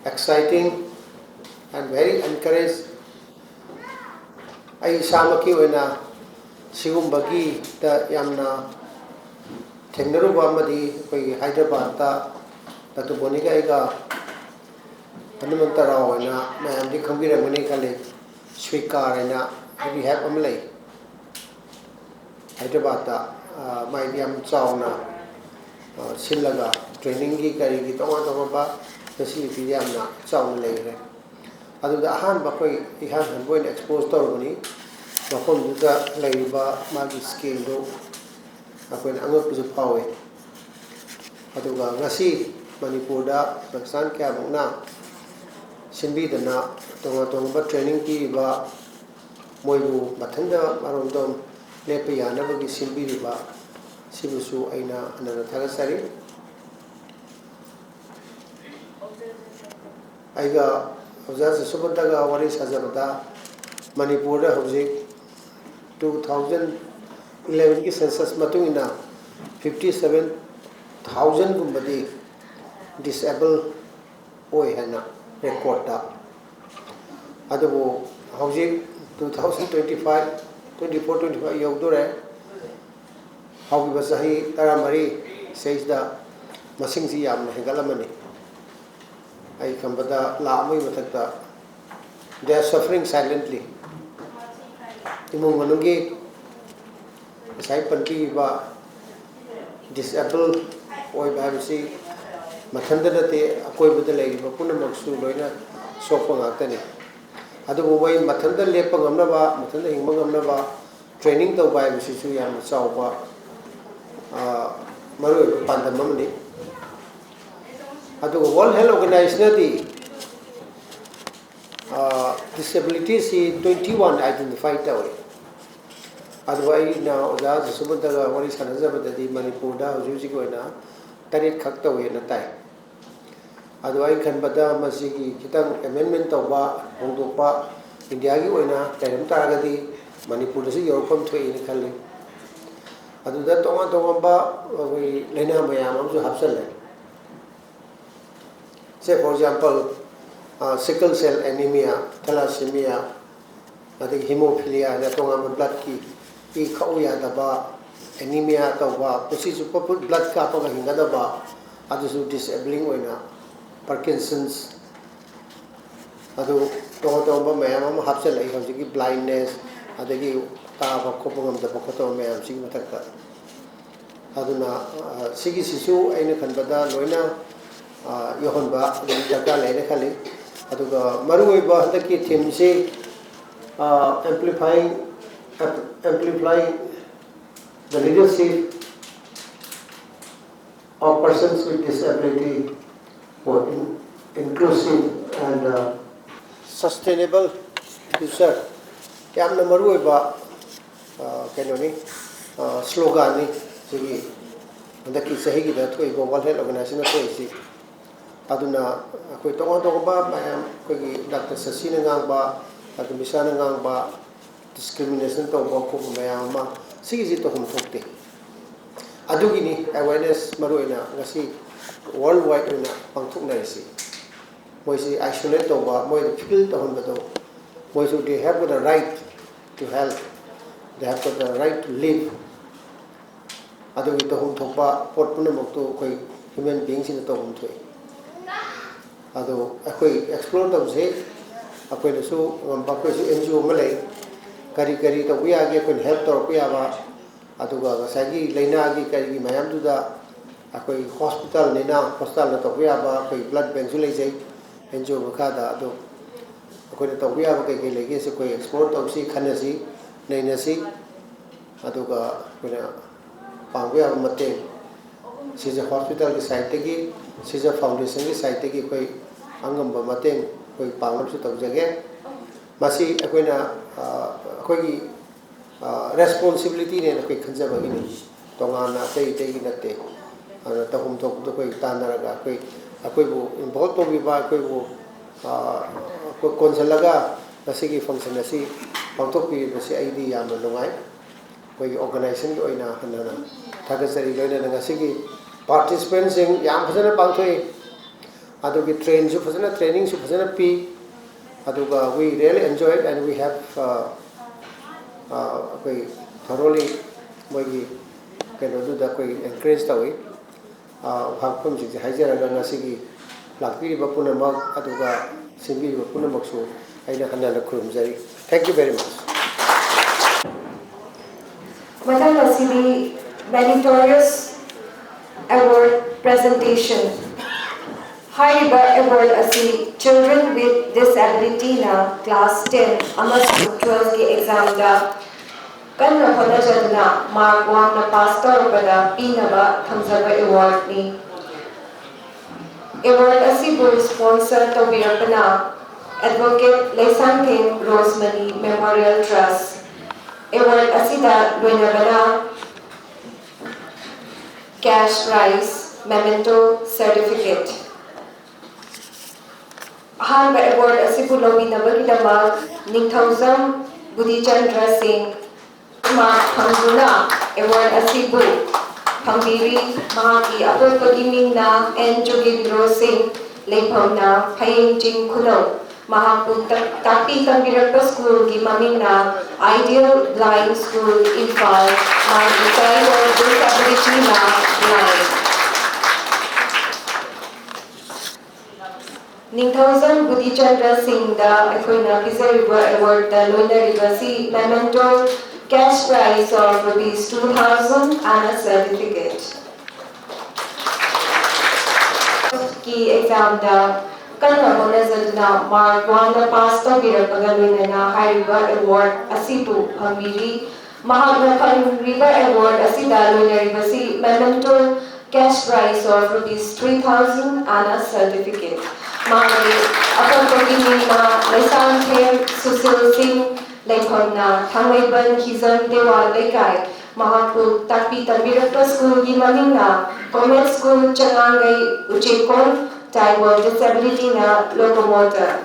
Speaker 6: exciting and very encouraged ai samaki oina sigumbagi da yamna thengnaru bamadi koi Hyderabad ta tatu bonika ega Hanumantara oina mayam di khambira mani khale swikar ina we have amlai Hyderabad ta mai yam chauna silaga training gi kari gi tonga ba facility yamna chauna leire adu da han ba koi ihan han boin expose tor bani bakon duda leiba magi skill do akoin angok ju pawe adu ga ngasi Manipurda Pakistan kya bangna sinbi dana tonga training ki ba moibu bathanda marondom lepe yana bagi sinbi ba sibusu aina anana thagasari aiga hojasa subadaga wari sajabada Manipurda hojik 2011 ki census matungina 57,000 gumbadi disable oi hana record da adu hojik 2025 24-25 yaudore haugiba sahi taramari seisda masingsi yamna hengalamani ai kambada laamai matakta they are suffering silently imong manungi sai panti ba disable oi ba si mathanda nate akoi bada lei ba puna maksu loina sopa ngakani adu wai mathanda lepa ngamna ba mathanda hingma ngamna ba training to ba bi su yam chawba maru pandam mamni adu World Health Organization di disabilities 21 identified away adu ai na oda subunda ga wari sanaja badadi manipur da huji ko na tarit khakta we na tai adu ai khan bada masigi kitang amendment to ba hongdokpa india gi oina tarim taragadi manipur da si yorpam thoi ni khali adu da tonga tonga ba we lena mayam amsu hapsal say for example sickle cell anemia thalassemia adi hemophilia da tonga blood ki i khau ya da ba anemia to ba pusi su blood ka pa ga hinga da ba adu su disabling oina Parkinson's adu to ba mayam am hapsal ai hojiki blindness adagi ta ba khopangam da ba khoto mayam sing mathakta aduna sigi sisu aina khanbada loina yohon ba jaga leine khali aduga marui ba handaki theme se amplifying the leadership of persons with disability for inclusive and sustainable future. Yamna marui ba kanoni slogan ni sigi andaki sahi gi da thoi World Health Organization thoi si aduna koi tonga tonga ba mayam koi gi Dr. Sasina ngang ba adu misana ngang ba discrimination to ba ko mayam ma sigi ji to hum thokte adu gi ni awareness marui na ngasi worldwide na pangthuk na si moi si isolate to ba moi feel to hum do moi so they have the right to health, they have got the right to live. Adu ito hum thokpa pot puna mokto koi human beings in to hum thoi. Adu akoi explore to se akoi na su ngamba koi su NGO malai kari to kuya ge koi help to kuya ba adu ga sagi leina gi kari gi mayam tu da akoi hospital nena hospital na to kuya ba koi blood bank su lei jai NGO makha da adu akoi to kuya ba kai lege se koi explore to si khanasi neina si adu ga koi pangwe mate Shija hospital ki site ki Shija foundation ki site ki koi angam ba mate koi pangnam su tab jage masi akoina koi responsibility ne koi khanja ba ni tonga na tei gi natte ana ta hum thok do koi tanara ga koi bu involve to bi ba koi bu ko konselaga asigi function asi pangtok pi basi id yam lungai koi organization ki oina hanana thagazari loina ngasigi participants in yam phasana pangthoi adugi train su phasana training su phasana pi aduga we really enjoy it and we have koi thoroughly moigi keno du da koi encourage tawi hakpum ji haijara ga ngasigi lakpi ba punamak aduga simbi ba punamak su aina hanana khurumjari. Thank you very much.
Speaker 1: Madam Asidi, meritorious award presentation. High award asi children with disability na class 10 amasung 12 ki exam da kanna honajadna mark 1 na pass tawbada pinaba thamjaba award ni. Award asi bu sponsor toubirammu Advocate Laisangking Rosemary Memorial Trust. Award asida loinagana cash prize memento certificate. Ahanba award asibu lobinabagidamag Ningthauzam Budichandra Singh Ma Panguna award asibu Hambiri, Mahaki, Apurpagi Mingna, N. Jogindro Singh, Lepomna, Paying Jing Kuno, Mahapu Tapi Tambirapa School, Gimamina, Ideal Blind School, Infal, Mahaki Tayo, Disability Na, Blind. Ningthausan Budi Chandra Singh da Aikoina Pizariba Award da Loina Rivasi Memento cash prize of ₹2,000 and a certificate. Ki exam da kanna honazadna mark 1 da pass tawbirappaga loinana hariba award asibu hamiri mahakna phanriba award asida loina ribasi memento cash prize of ₹3,000 and a certificate. Mahari Apurpagi Mingna Laisangthem Susil Singh Lekhonna Thangmaiban Hizam Dewa Laikai Mahapu Takpi Tambirappa School Gimamina Comment School Changangai Uchekon Taiwan Disability Na Locomotor.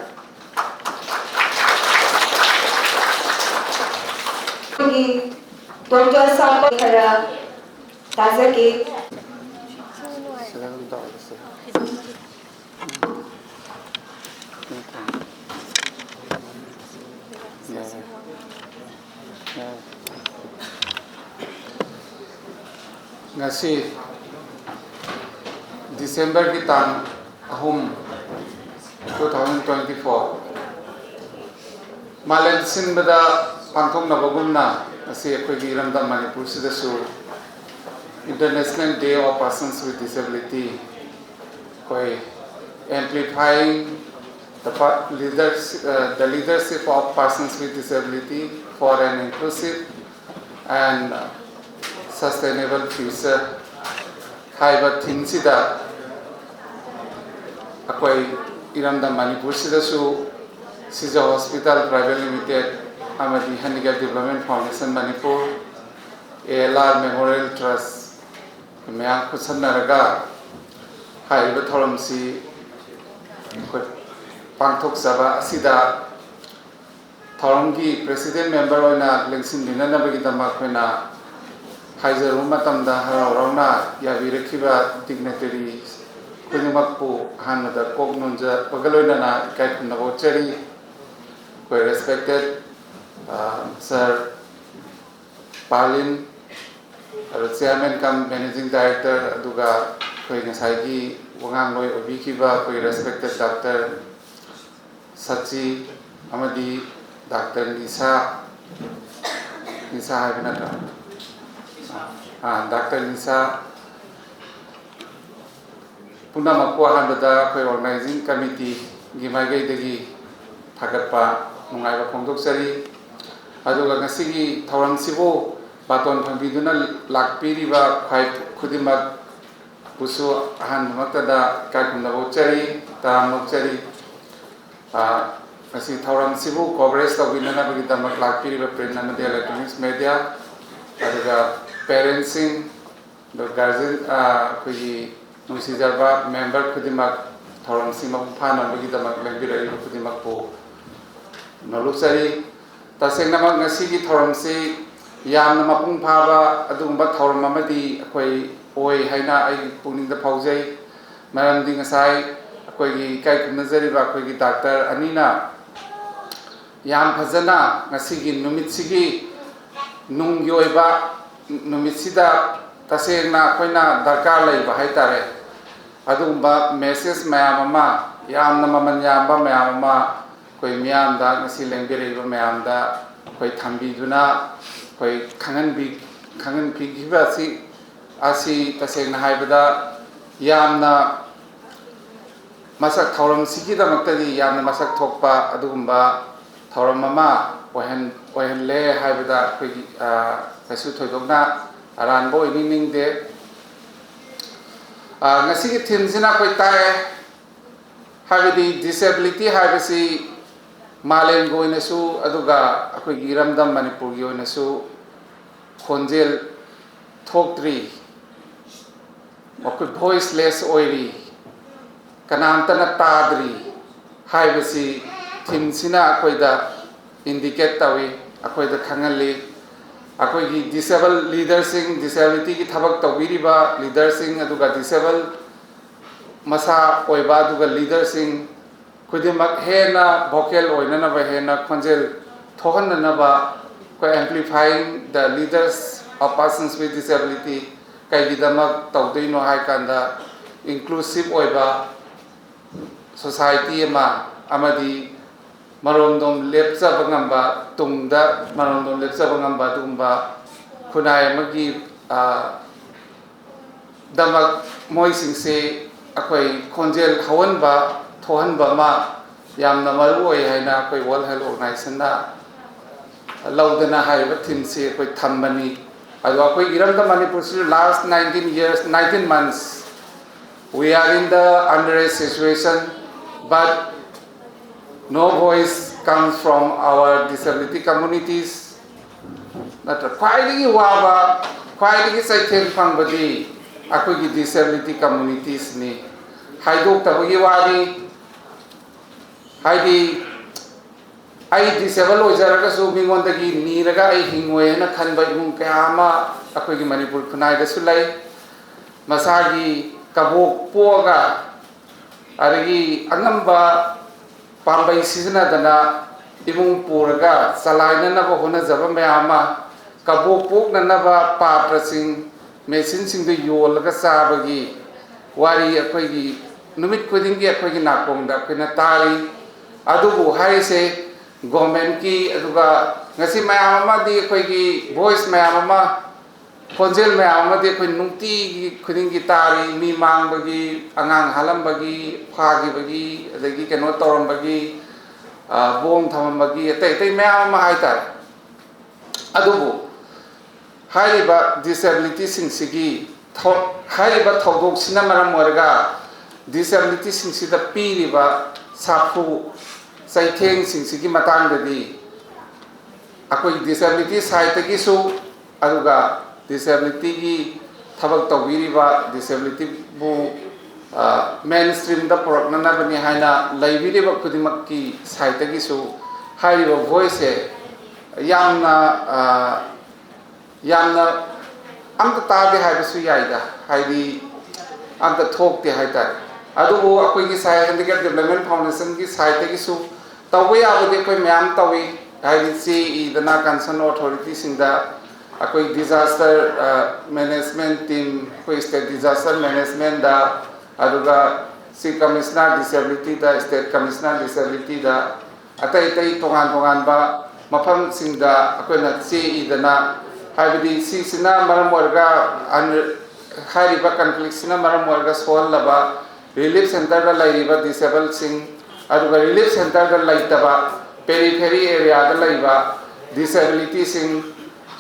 Speaker 1: Dr. Sapa Kara Tazaki
Speaker 7: ngasi December ki tang ahum 2024 Malen sinbada pangthong na bagumna ngasi akhoi gi ramda Manipur sida su International Day of Persons with Disability koi amplifying the leadership of persons with disability for an inclusive and sustainable future. Haiba thing sida akoi iramda Manipur sida su Shija Hospital Private Limited amadi Handicap Development Foundation Manipur ALR Memorial Trust mayang khusannaraga haiba thoram si pangthok saba asida thoramgi president member oina election dinanabagi dama khoina haijaru matamda haraurona yabirekhiba dignitary kunumakpu hanada kognunja pagaloina na kaikunna bochari koi respected sir Palin chairman kam managing director aduga koi ngasai wangang loi obikiba koi respected Dr. Sachi amadi Dr. Nisa haibina Dr. Nisa puna makwa handada koi organizing committee gimaigai dagi thagatpa nungai ba phongdok sari aduga ngasigi thawang sibo baton phambiduna lakpiriba khai khudimak pusu ahan maktada kaikumna bochari tamok chari asi thawang sibu coverage tawinana bagi damak lakpiriba print amadi electronics media aduga parentsing the guardian khugi nungsijarba member khudimak thawang sima phana bagi damak lengbira khudimak po noluksari tasengna mak ngasigi thawang si yamna mapung phaba adugumba thawang amadi akhoi oi haina ai puningda phaujai maramdi ngasai akhoi kai kunazari ba akhoi doctor anina yam phajana ngasigi numitsigi nung yoiba numitsida tasengna akhoina darkar lai ba haitare adugumba message mayam ama yamna maman yamba mayam ama koi miyam da ngasi lengbere ba mayam da koi thambiduna koi khangan pi giba si asi tasengna haibada yamna masak thawram sigi da maktadi yamna masak thokpa adugumba thawram mama ohen le haibada koi kasu thoidokna aranbo ining de ngasi ki thimsina koi tae habidi disability habisi malen goinasu aduga akoi giramdam Manipur yoinasu khonjel thokri akoi voiceless oiri kanamtana tadri haibasi thimsina akoi da indicate tawi akoi da khangali ꯑꯩꯈꯣꯏꯒꯤ disable ꯂꯤꯗꯔꯁꯤꯡ ꯗꯤꯁꯦꯕꯤꯂꯤꯇꯤꯒꯤ ꯊꯕꯛ ꯇꯧꯕꯤꯔꯤꯕ ꯂꯤꯗꯔꯁꯤꯡ ꯑꯗꯨꯒ disable ꯃꯁꯥ ꯑꯣꯏꯕ ꯑꯗꯨꯒ ꯂꯤꯗꯔꯁꯤꯡ ꯈꯨꯗꯤꯡꯃꯛ ꯍꯦꯟꯅ vocal ꯑꯣꯏꯅꯅꯕ ꯍꯦꯟꯅ ꯈꯣꯟꯖꯦꯜ ꯊꯣꯛꯍꯟꯅꯅꯕ ꯑꯩꯈꯣꯏ amplifying the leaders of persons with disability ꯀꯩꯒꯤꯗꯃꯛ ꯇꯧꯗꯣꯏꯅꯣ ꯍꯥꯏ ꯀꯥꯟꯗ inclusive ꯑꯣꯏꯕ ꯁꯣꯁꯥꯏꯇꯤ ꯑꯃ ꯑꯃꯗꯤ ꯃꯔꯣꯝꯗꯣꯝ ꯂꯦꯞꯆꯕ ꯉꯝꯕ ꯇꯨꯡꯗ ꯃꯔꯣꯝꯗꯣꯝ ꯂꯦꯞꯆꯕ ꯉꯝꯕ ꯑꯗꯨꯒꯨꯝꯕ ꯈꯨꯟꯅꯥꯏ ꯑꯃꯒꯤ ꯗꯃꯛ ꯃꯣꯏꯁꯤꯡꯁꯦ ꯑꯩꯈꯣꯏ ꯈꯣꯟꯖꯦꯜ ꯍꯧꯍꯟꯕ ꯊꯣꯛꯍꯟꯕ ꯑꯃ ꯌꯥꯝꯅ ꯃꯔꯨ ꯑꯣꯏ ꯍꯥꯏꯅ ꯑꯩꯈꯣꯏ ꯋꯥꯔꯜ ꯍꯦꯜꯊ ꯑꯣꯔꯒꯅꯥꯏꯖꯦꯁꯟꯅ ꯂꯧꯗꯅ ꯍꯥꯏꯔꯤꯕ ꯊꯤꯝꯁꯤ ꯑꯩꯈꯣꯏ ꯊꯝꯕꯅꯤ ꯑꯗꯣ ꯑꯩꯈꯣꯏ ꯏꯔꯝꯗꯝ ꯃꯅꯤꯄꯨꯔꯁꯤ last 19 months we are in the underage situation but no voice comes from our disability communities natra khwaidagi waba khwaidagi chaithel phangbadi akoigi disability communities ni haidok tabagi wari haidi ai disable oijaraga su mingondagi niraga ai hingoi na khanba imung kama akoigi manipur khunai da sulai masagi kabok poga arigi angamba pambai sizna dana imung puraga salaina na ba hona jaba mayama kabok pok na ba paprasing machine sing de yolaga sabagi wari akoigi numit khudingi akoigi nakongda akoina tari adubu haise government ki aduga ngasi mayam amadi akoigi voice mayam ama khonjel mayam amadi akoi nungti khudingi tari mi mangbagi angang halambagi phagibagi adagi keno torambagi bong thamambagi atai mayam ama haitar adubu haiba disability singsigi haiba thodok sina maram morga disability singsida piriba sapu saitheng singsigi matang dadi akoi disability side gi su aduga disability gi thabak tawiriba disability bu mainstream da program na bani haina laibiriba kudimak ki side gi su haiba voice yamna amta taade haibasu yaida haidi amta thokte haita adubu akoi gi sai handicap development foundation gi side gi su tawbe abade koi myam tawi haidi ci idana concern authority singda akoi disaster management team koi state disaster management da aduga si commissioner disability da state commissioner disability da atai tongan ba mafam singda akoi na ci idana haibidi si sina maram warga hariba conflict sina maram warga sol laba relief center da laiba disabled sing aduga relief center da laitaba periphery area da laiba disability sing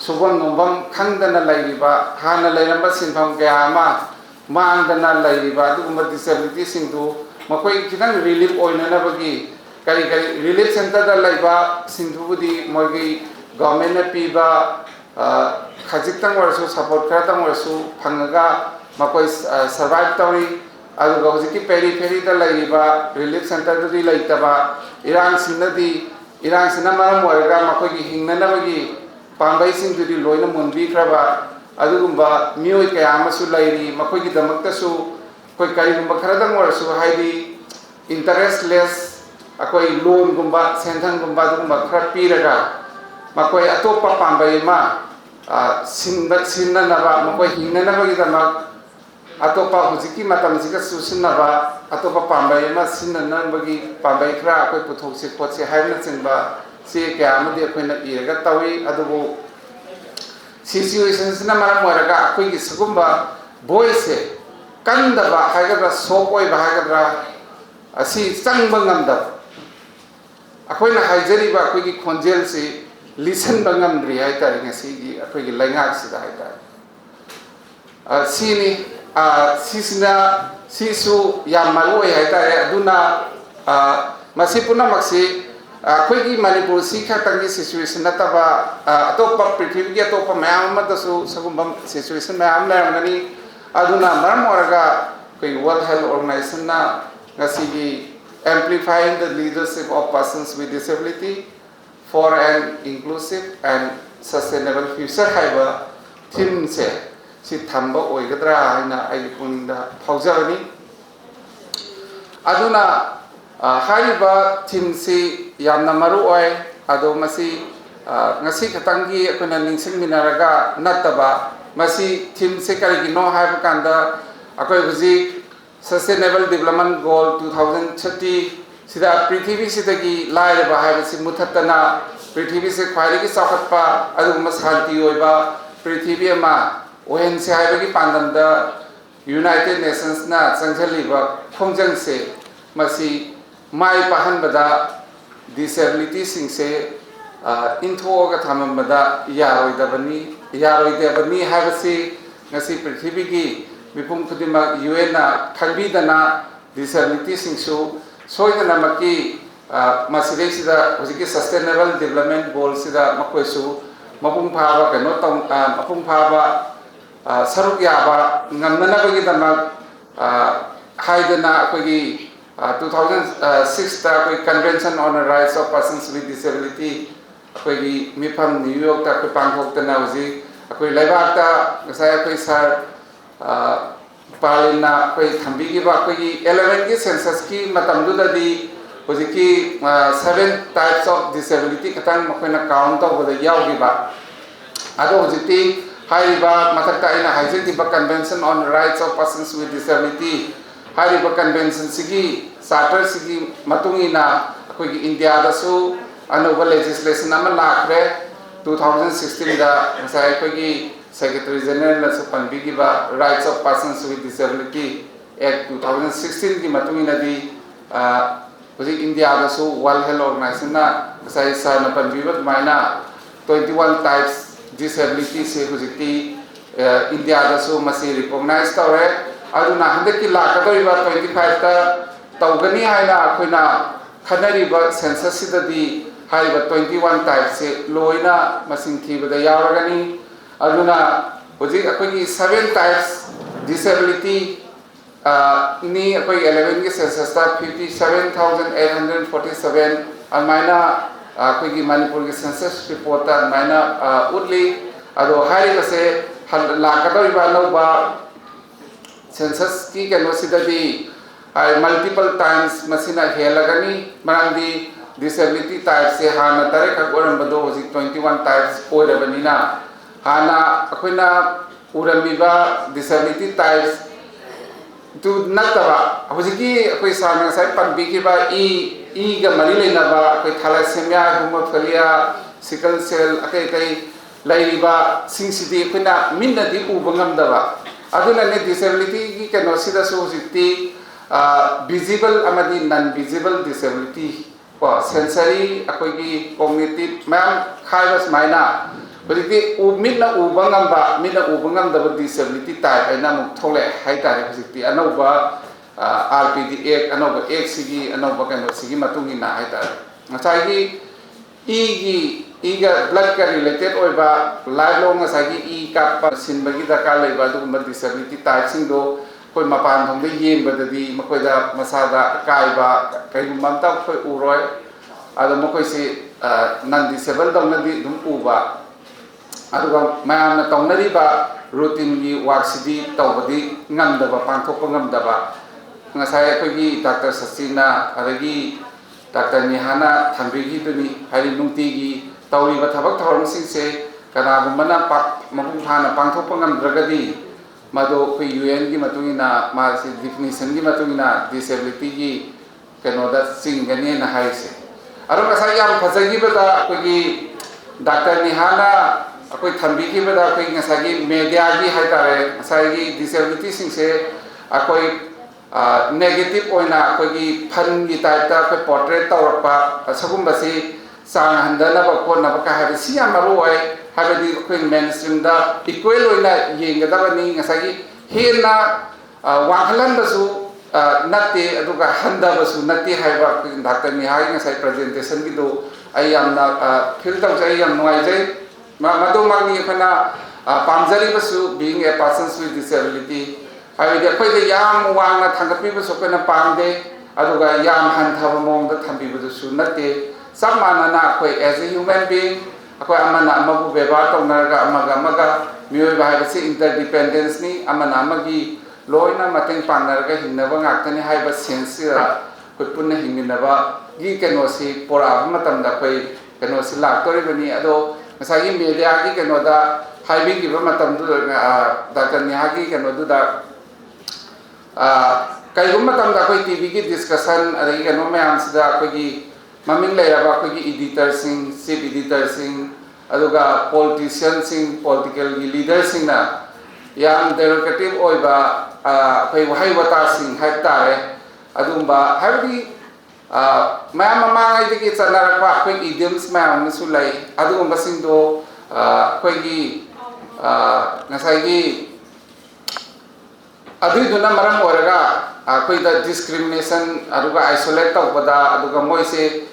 Speaker 7: subam nombam khangdana laiba hana lairamba sinfam kayama mangdana laiba adugumba disability sing du makoi kitang relief oina na bagi kari relief center da laiba singdubudi mogi government na piba khajitang warsu support kratang warsu phangaga makoi survive tauri aduga hojiki periphery da laiba relief center da laitaba irang sina maram warga makoi gi hingnana bagi pambai sing dudi loina monbi kraba adugumba mioi kayama su lairi makoi gi damakta su koi kari gumba kharadang warsu haidi interestless akoi loan gumba senthang gumba adugumba khara piraga makoi atopa pambai ma sinna naba makoi hinna naba gi damak atopa hujiki matam sika susinna ba atopa pambai ma sinna naba gi pambai khra akoi puthok se potse haina chingba se kya amadi akoi na iraga tawi adubu situations na maram waraga akoi gi sagumba voice kandaba haigadra sokoi ba haigadra asi changba ngamda akoi na haijari ba akoi gi khonjel se listen bangam dri hai tar ngasi gi akoi gi laingak sida hai tar sini sisna sisu yamalu hai tar aduna masipuna maksi akoi gi manipur si khatangi situation nataba atopa prithvi gi atopa mayam ma dasu sagumbam situation mayam lerangani aduna maram oraga koi world health organization na ngasi gi amplifying the leadership of persons with disability for an inclusive and sustainable future haiba theme se si thamba oigadra haina ai punda phaujani aduna haiba theme si yamna maru oi ado masi ngasi khatangi akona ningsing minaraga nataba masi theme se kari no haiba kanda akoi buji sustainable development goal 2030 sida prithvi sidagi lairaba haiba si muthatana prithvi se khwairi ki sakhatpa adu masanti oiba prithvi ama ohen se haiba ki pandamda United Nations na changjaliba khongjang se masi mai pahan bada disability sing se inthoga thamambada yaroidabani haiba si ngasi prithvi ki mipum khudima UN na kharbidana disability sing su soidana maki masire sida hojiki sustainable development goal sida makoisu mapung phaba kano tong mapung phaba saruk yaba ngamnana bagi dama haidana kogi 2006 ta koi convention on the rights of persons with disability kogi mifam New York ta koi pangthok tana hoji koi laibak ta ngasai koi sar palina koi thambi gi ba koi 11 ki census ki matam du da di hojiki 7 types of disability katang makoina count to boda yaw gi ba ado hojiti haiba mathakta ina haijenti ba convention on rights of persons with disability haiba convention sigi charter sigi matungina koi India da su anuba legislation ama lakre 2016 da sai koi Secretary General na sa panbigi ba Rights of Persons with Disability Act 2016 ki matungina di hojik India da su World Health Organization na sai sa na panbibat maina 21 types disability se hojik ti India da su masi recognize tawre aduna handaki lakadoi ba 25 ta tawgani haina akoina khanari ba census sida di haiba 21 types se loina masing thibada yawaragani aduna hojik akoi 7 types disability ni akoi 11 ki census ta 57,847 almaina akoi Manipur ki census report ta almaina utli ado hari kase lakadoi ba no ba census ki kano sida di multiple times masina helagani marandi disability types se hana tare ka oram bado hojik 21 types oirabanina hana akoina uramiba disability types to nataba hojiki akoi sana sai panbiki ba e ga mari leina ba akoi thalassemia hemophilia sickle cell akai kai lairiba singsidi akoina minna di ubangam daba aduna ne disability ki kano sida so hojikti visible amadi non visible disability ko sensory akoi ki cognitive mam khaibas maina hojikti minna ubangam da disability type aina muk thole hai tare hojikti anauba RPD Act anauba Act sigi anauba kano sigi matungi na hai tare ngachai gi ga blood ka related oiba lifelong ngasagi ka sinbagi da ka leiba du disability type sing do koi mapan thong de yen badadi makoi da masada kaiba kai mamta koi uroi ado makoi si non disabled dong na di dum uba aduga mayamna tongnari ba routine gi work sidi tawbadi ngamdaba pangthokpa ngamdaba ngasai koi Dr. Sasina adagi Dr. Nihana thambigi duni hari nungti gi tawri ba thabak thorong sing se kana gumana mapung thana pangthokpa ngamdragadi mado koi UN gi matungina ma si definition gi matungina disability gi kanoda singani na haise aro ngasai yam phajagi bada koi Dr. Nihana akoi thambi ki bada akoi ngasagi media gi haitare ngasagi disability sing se akoi negative oina akoi gi phan gi type ta akoi portrait tawrakpa sagum basi sang handana ba ko na ba ka ha si amaru oi habedi akoi mainstream da equal oina yenga da ni ngasagi hena wanghalan basu natte aduga handa basu natte haiba Dr. Nihai ngasai presentation gi do ayamna feel taw jai yam noi jai madu magni khana pamjari basu being a person with disability haide khoi de yam wangna thangpi basu kana pamde aduga yam han thaba mong da thambi basu natte samana na khoi as a human being ꯑꯩꯈꯣꯏ ꯑꯃꯅ ꯑꯃꯕꯨ ꯕꯦꯕꯥꯔ ꯇꯧꯅꯔꯒ ꯑꯃꯒ ꯃꯤꯑꯣꯏꯕ ꯍꯥꯏꯕꯁꯤ ꯏꯟꯇꯔꯗꯤꯄꯦꯟꯗꯦꯟꯁꯅꯤ ꯑꯃꯅ ꯑꯃꯒꯤ ꯂꯣꯏꯅ ꯃꯇꯦꯡ ꯄꯥꯡꯅꯔꯒ ꯍꯤꯡꯅꯕ ꯉꯥꯛꯇꯅꯤ ꯍꯥꯏꯕ ꯁꯦꯟꯁꯁꯤꯗ ꯑꯩꯈꯣꯏ ꯄꯨꯟꯅ ꯍꯤꯡꯃꯤꯟꯅꯕꯒꯤ ꯀꯩꯅꯣꯁꯤ ꯄꯣꯔꯛꯑꯕ ꯃꯇꯝꯗ ꯑꯩꯈꯣꯏ ꯀꯩꯅꯣꯁꯤ ꯂꯥꯛꯇꯣꯔꯤꯕꯅꯤ ꯑꯗꯣ ꯉꯁꯥꯏꯒꯤ ꯃꯦꯗꯤꯌꯥꯒꯤ ꯀꯩꯅꯣꯗ ꯍꯥꯏꯕꯤꯈꯤꯕ ꯃꯇꯝꯗꯨꯗ ꯗꯥꯛꯇꯔ ꯅꯦꯍꯥꯒꯤ ꯀꯩꯅꯣꯗꯨꯗ ꯀꯩꯒꯨꯝꯕ ꯃꯇꯝꯗ ꯑꯩꯈꯣꯏ ꯇꯤꯚꯤꯒꯤ ꯗꯤꯁꯀꯁꯟ ꯑꯗꯒꯤ ꯀꯩꯅꯣ ꯃꯌꯥꯝꯁꯤꯗ ꯑꯩꯈꯣꯏꯒꯤ ꯃꯃꯤꯡ ꯂꯩꯔꯕ ꯑꯩꯈꯣꯏꯒꯤ ꯏꯗꯤꯇꯔꯁꯤꯡ ꯆꯤꯐ ꯏꯗꯤꯇꯔꯁꯤꯡ ꯑꯗꯨꯒ ꯄꯣꯂꯤꯇꯤꯁꯤꯌꯟꯁꯤꯡ ꯄꯣꯂꯤꯇꯤꯀꯦꯜꯒꯤ ꯂꯤꯗꯔꯁꯤꯡꯅ ꯌꯥꯝ ꯗꯦꯃꯣꯀ꯭ꯔꯦꯇꯤꯛ ꯑꯣꯏꯕ ꯑꯩꯈꯣꯏ ꯋꯥꯍꯩ ꯋꯥꯇꯥꯁꯤꯡ ꯍꯥꯏꯕ ꯇꯥꯔꯦ ꯑꯗꯨꯒꯨꯝꯕ ꯍꯥꯏꯕꯗꯤ ꯃꯌꯥꯝ ꯃꯃꯥꯡꯉꯩꯗꯒꯤ ꯆꯠꯅꯔꯛꯄ ꯑꯩꯈꯣꯏ ꯏꯗꯤꯌꯝꯁ ꯃꯌꯥꯝ ꯑꯃꯁꯨ ꯂꯩ ꯑꯗꯨꯒꯨꯝꯕꯁꯤꯡꯗꯣ ꯑꯩꯈꯣꯏꯒꯤ ꯉꯁꯥꯏꯒꯤ ꯑꯗꯨꯏꯗꯨꯅ ꯃꯔꯝ ꯑꯣꯏꯔꯒ ꯑꯩꯈꯣꯏꯗ ꯗꯤꯁꯀ꯭ꯔꯤꯃꯤꯅꯦꯁꯟ ꯑꯗꯨꯒ ꯑꯥꯏꯁꯣꯂꯦꯠ ꯇꯧꯕꯗ ꯑꯗꯨꯒ ꯃꯣꯏꯁꯦ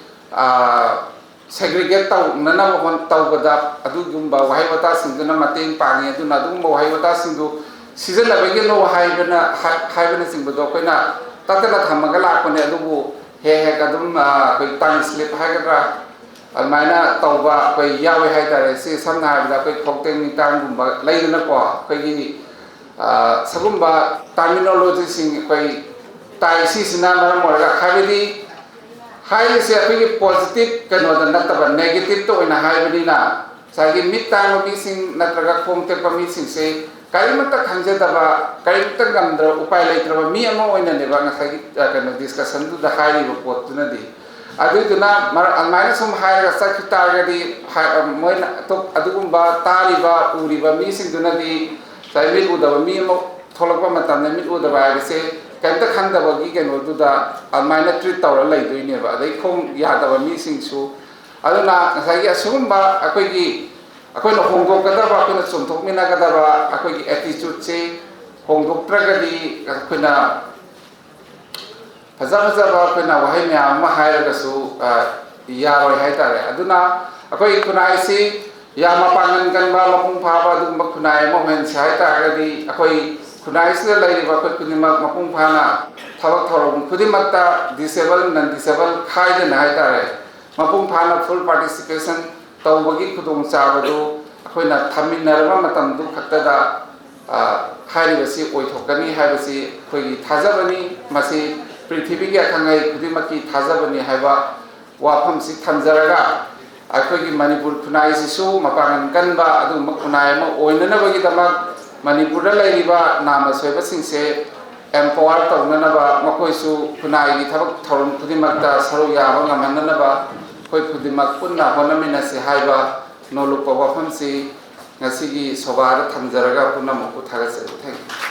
Speaker 7: ꯁꯦꯒ꯭ꯔꯤꯒꯦꯠ ꯇꯧꯅꯅꯕ ꯇꯧꯕꯗ ꯑꯗꯨꯒꯨꯝꯕ ꯋꯥꯍꯩ ꯋꯥꯇꯥꯁꯤꯡꯗꯨꯅ ꯃꯇꯦꯡ ꯄꯥꯡꯉꯤ ꯑꯗꯨꯅ ꯑꯗꯨꯒꯨꯝꯕ ꯋꯥꯍꯩ ꯋꯥꯇꯥꯁꯤꯡꯗꯨ ꯁꯤꯖꯤꯟꯅꯕꯒꯤꯅꯣ ꯍꯥꯏꯕꯅꯆꯤꯡꯕꯗꯣ ꯑꯩꯈꯣꯏꯅ ꯇꯠꯇꯅ ꯊꯝꯃꯒ ꯂꯥꯛꯄꯅꯦ ꯑꯗꯨꯕꯨ ꯍꯦꯛ ꯑꯗꯨꯝ ꯑꯩꯈꯣꯏ ꯇꯪ ꯁ꯭ꯂꯤꯞ ꯍꯥꯏꯒꯗ꯭ꯔꯥ ꯑꯗꯨꯃꯥꯏꯅ ꯇꯧꯕ ꯑꯩꯈꯣꯏ ꯌꯥꯎꯋꯦ ꯍꯥꯏꯇꯥꯔꯦ ꯁꯤ ꯁꯝꯅ ꯍꯥꯏꯔꯕꯗ ꯑꯩꯈꯣꯏ ꯈꯧꯇꯦꯡ ꯅꯤꯡꯇꯥꯡꯒꯨꯝꯕ ꯂꯩꯗꯅꯀꯣ ꯑꯩꯈꯣꯏꯒꯤ ꯁꯒꯨꯝꯕ ꯇꯔꯃꯤꯅꯣꯂꯣꯖꯤꯁꯤꯡ ꯑꯩꯈꯣꯏ ꯇꯥꯏ ꯁꯤꯁꯤꯅ ꯃꯔꯝ ꯑꯣꯏꯔꯒ ꯍꯥꯏꯕꯗꯤ ꯍꯥꯏꯔꯤꯁꯦ ꯑꯩꯈꯣꯏꯒꯤ ꯄꯣꯖꯤꯇꯤቭ ꯀꯩꯅꯣꯗ ꯅꯠꯇꯕ ꯅꯦꯒꯦꯇꯤꯚꯇ ꯑꯣꯏꯅ ꯍꯥꯏꯕꯅꯤꯅ ꯉꯁꯥꯏꯒꯤ ꯃꯤꯠ ꯇꯥꯡꯕ ꯃꯤꯁꯤꯡ ꯅꯠꯇ꯭ꯔꯒ ꯈꯣꯡ ꯇꯦꯛꯄ ꯃꯤꯁꯤꯡꯁꯦ ꯀꯔꯤꯃꯠꯇ ꯈꯪꯖꯗꯕ ꯀꯔꯤꯃꯠꯇ ꯉꯝꯗ꯭ꯔꯕ ꯎꯄꯥꯏ ꯂꯩꯇ꯭ꯔꯕ ꯃꯤ ꯑꯃ ꯑꯣꯏꯅꯅꯦꯕ ꯉꯁꯥꯏꯒꯤ ꯀꯩꯅꯣ ꯗꯤꯁꯀꯁꯟꯗꯨꯗ ꯍꯥꯏꯔꯤꯕ ꯄꯣꯠꯇꯨꯅꯗꯤ ꯑꯗꯨꯏꯗꯨꯅ ꯑꯗꯨꯃꯥꯏꯅ ꯁꯨꯝ ꯍꯥꯏꯔꯒ ꯆꯠꯈꯤ ꯇꯥꯔꯒꯗꯤ ꯃꯣꯏꯅ ꯑꯗꯨꯒꯨꯝꯕ ꯇꯥꯔꯤꯕ ꯎꯔꯤꯕ ꯃꯤꯁꯤꯡꯗꯨꯅꯗꯤ ꯉꯁꯥꯏ ꯃꯤꯠ ꯎꯗꯕ ꯃꯤ ꯑꯃ ꯊꯣꯛꯂꯛꯄ ꯃꯇꯝꯗ ꯃꯤꯠ ꯎꯗꯕ ꯍꯥꯏꯕꯁꯦ ꯀꯩꯝꯇ ꯈꯪꯗꯕꯒꯤ ꯀꯩꯅꯣꯗꯨꯗ ꯑꯗꯨꯃꯥꯏꯅ ꯇ꯭ꯔꯤꯠ ꯇꯧꯔ ꯂꯩꯗꯣꯏꯅꯦꯕ ꯑꯗꯩ ꯈꯣꯡ ꯌꯥꯗꯕ ꯃꯤꯁꯤꯡꯁꯨ ꯑꯗꯨꯅ ꯉꯁꯥꯏꯒꯤ ꯑꯁꯤꯒꯨꯝꯕ ꯑꯩꯈꯣꯏꯅ ꯍꯣꯡꯗꯣꯛꯀꯗꯕ ꯑꯩꯈꯣꯏꯅ ꯆꯨꯝꯊꯣꯛꯃꯤꯟꯅꯒꯗꯕ ꯑꯩꯈꯣꯏꯒꯤ ꯑꯦꯇꯤꯆꯨꯠꯁꯤ ꯍꯣꯡꯗꯣꯛꯇ꯭ꯔꯒꯗꯤ ꯑꯩꯈꯣꯏꯅ ꯐꯖꯕ ꯑꯩꯈꯣꯏꯅ ꯋꯥꯍꯩ ꯃꯌꯥꯝ ꯑꯃ ꯍꯥꯏꯔꯒꯁꯨ ꯌꯥꯔꯣꯏ ꯍꯥꯏꯇꯥꯔꯦ ꯑꯗꯨꯅ ꯑꯩꯈꯣꯏ ꯈꯨꯟꯅꯥꯏꯁꯤ ꯌꯥꯝ ꯃꯄꯥꯡꯒꯜ ꯀꯟꯕ ꯃꯄꯨꯡ ꯐꯥꯕ ꯑꯗꯨꯒꯨꯝꯕ ꯈꯨꯟꯅꯥꯏ ꯑꯃ ꯑꯣꯏꯍꯟꯁꯤ ꯍꯥꯏꯇꯥꯔꯒꯗꯤ ꯑꯩꯈꯣꯏ ꯈꯨꯟꯅꯥꯏꯁꯤꯗ ꯂꯩꯔꯤꯕ ꯑꯩꯈꯣꯏ ꯈꯨꯗꯤꯡꯃꯛ ꯃꯄꯨꯡ ꯐꯥꯅ ꯊꯕꯛ ꯊꯧꯔꯝ ꯈꯨꯗꯤꯡꯃꯛꯇ ꯗꯤꯁꯦꯕꯜ ꯅꯟ ꯗꯤꯁꯦꯕꯜ ꯈꯥꯏꯗꯅ ꯍꯥꯏꯇꯥꯔꯦ ꯃꯄꯨꯡ ꯐꯥꯅ ꯐꯨꯜ ꯄꯥꯔꯇꯤꯁꯤꯄꯦꯁꯟ ꯇꯧꯕꯒꯤ ꯈꯨꯗꯣꯡꯆꯥꯕꯗꯨ ꯑꯩꯈꯣꯏꯅ ꯊꯝꯃꯤꯟꯅꯔꯕ ꯃꯇꯝꯗꯨ ꯈꯛꯇꯗ ꯍꯥꯏꯔꯤꯕꯁꯤ ꯑꯣꯏꯊꯣꯛꯀꯅꯤ ꯍꯥꯏꯕꯁꯤ ꯑꯩꯈꯣꯏꯒꯤ ꯊꯥꯖꯕꯅꯤ ꯃꯁꯤ ꯄ꯭ꯔꯤꯊꯤꯕꯤꯒꯤ ꯑꯈꯪ ꯑꯍꯩ ꯈꯨꯗꯤꯡꯃꯛꯀꯤ ꯊꯥꯖꯕꯅꯤ ꯍꯥꯏꯕ ꯋꯥꯐꯝꯁꯤ ꯊꯝꯖꯔꯒ ꯑꯩꯈꯣꯏꯒꯤ ꯃꯅꯤꯄꯨꯔ ꯈꯨꯟꯅꯥꯏꯁꯤꯁꯨ ꯃꯄꯥꯡꯒꯜ ꯀꯟꯕ ꯑꯗꯨꯒꯨꯝꯕ ꯈꯨꯟꯅꯥꯏ ꯑꯃ ꯑꯣꯏꯅꯅꯕꯒꯤꯗꯃꯛ ꯃꯅꯤꯄꯨꯔꯗ ꯂꯩꯔꯤꯕ ꯅꯥꯝꯃ ꯁꯣꯏꯕꯁꯤꯡꯁꯦ ꯑꯦꯝꯄꯥꯋꯔ ꯇꯧꯅꯅꯕ ꯃꯈꯣꯏꯁꯨ ꯈꯨꯟꯅꯥꯏꯒꯤ ꯊꯕꯛ ꯊꯧꯔꯝ ꯈꯨꯗꯤꯡꯃꯛꯇ ꯁꯔꯨꯛ ꯌꯥꯕ ꯉꯝꯍꯟꯅꯅꯕ ꯑꯩꯈꯣꯏ ꯈꯨꯗꯤꯡꯃꯛ ꯄꯨꯟꯅ ꯍꯣꯠꯅꯃꯤꯟꯅꯁꯤ ꯍꯥꯏꯕ ꯅꯣꯜꯂꯨꯛꯄ ꯋꯥꯐꯝꯁꯤ ꯉꯁꯤꯒꯤ ꯁꯣꯚꯥꯗ ꯊꯝꯖꯔꯒ ꯄꯨꯝꯅꯃꯛꯄꯨ ꯊꯥꯒꯠꯆꯔꯤ ꯊꯦꯡꯛ ꯌꯨ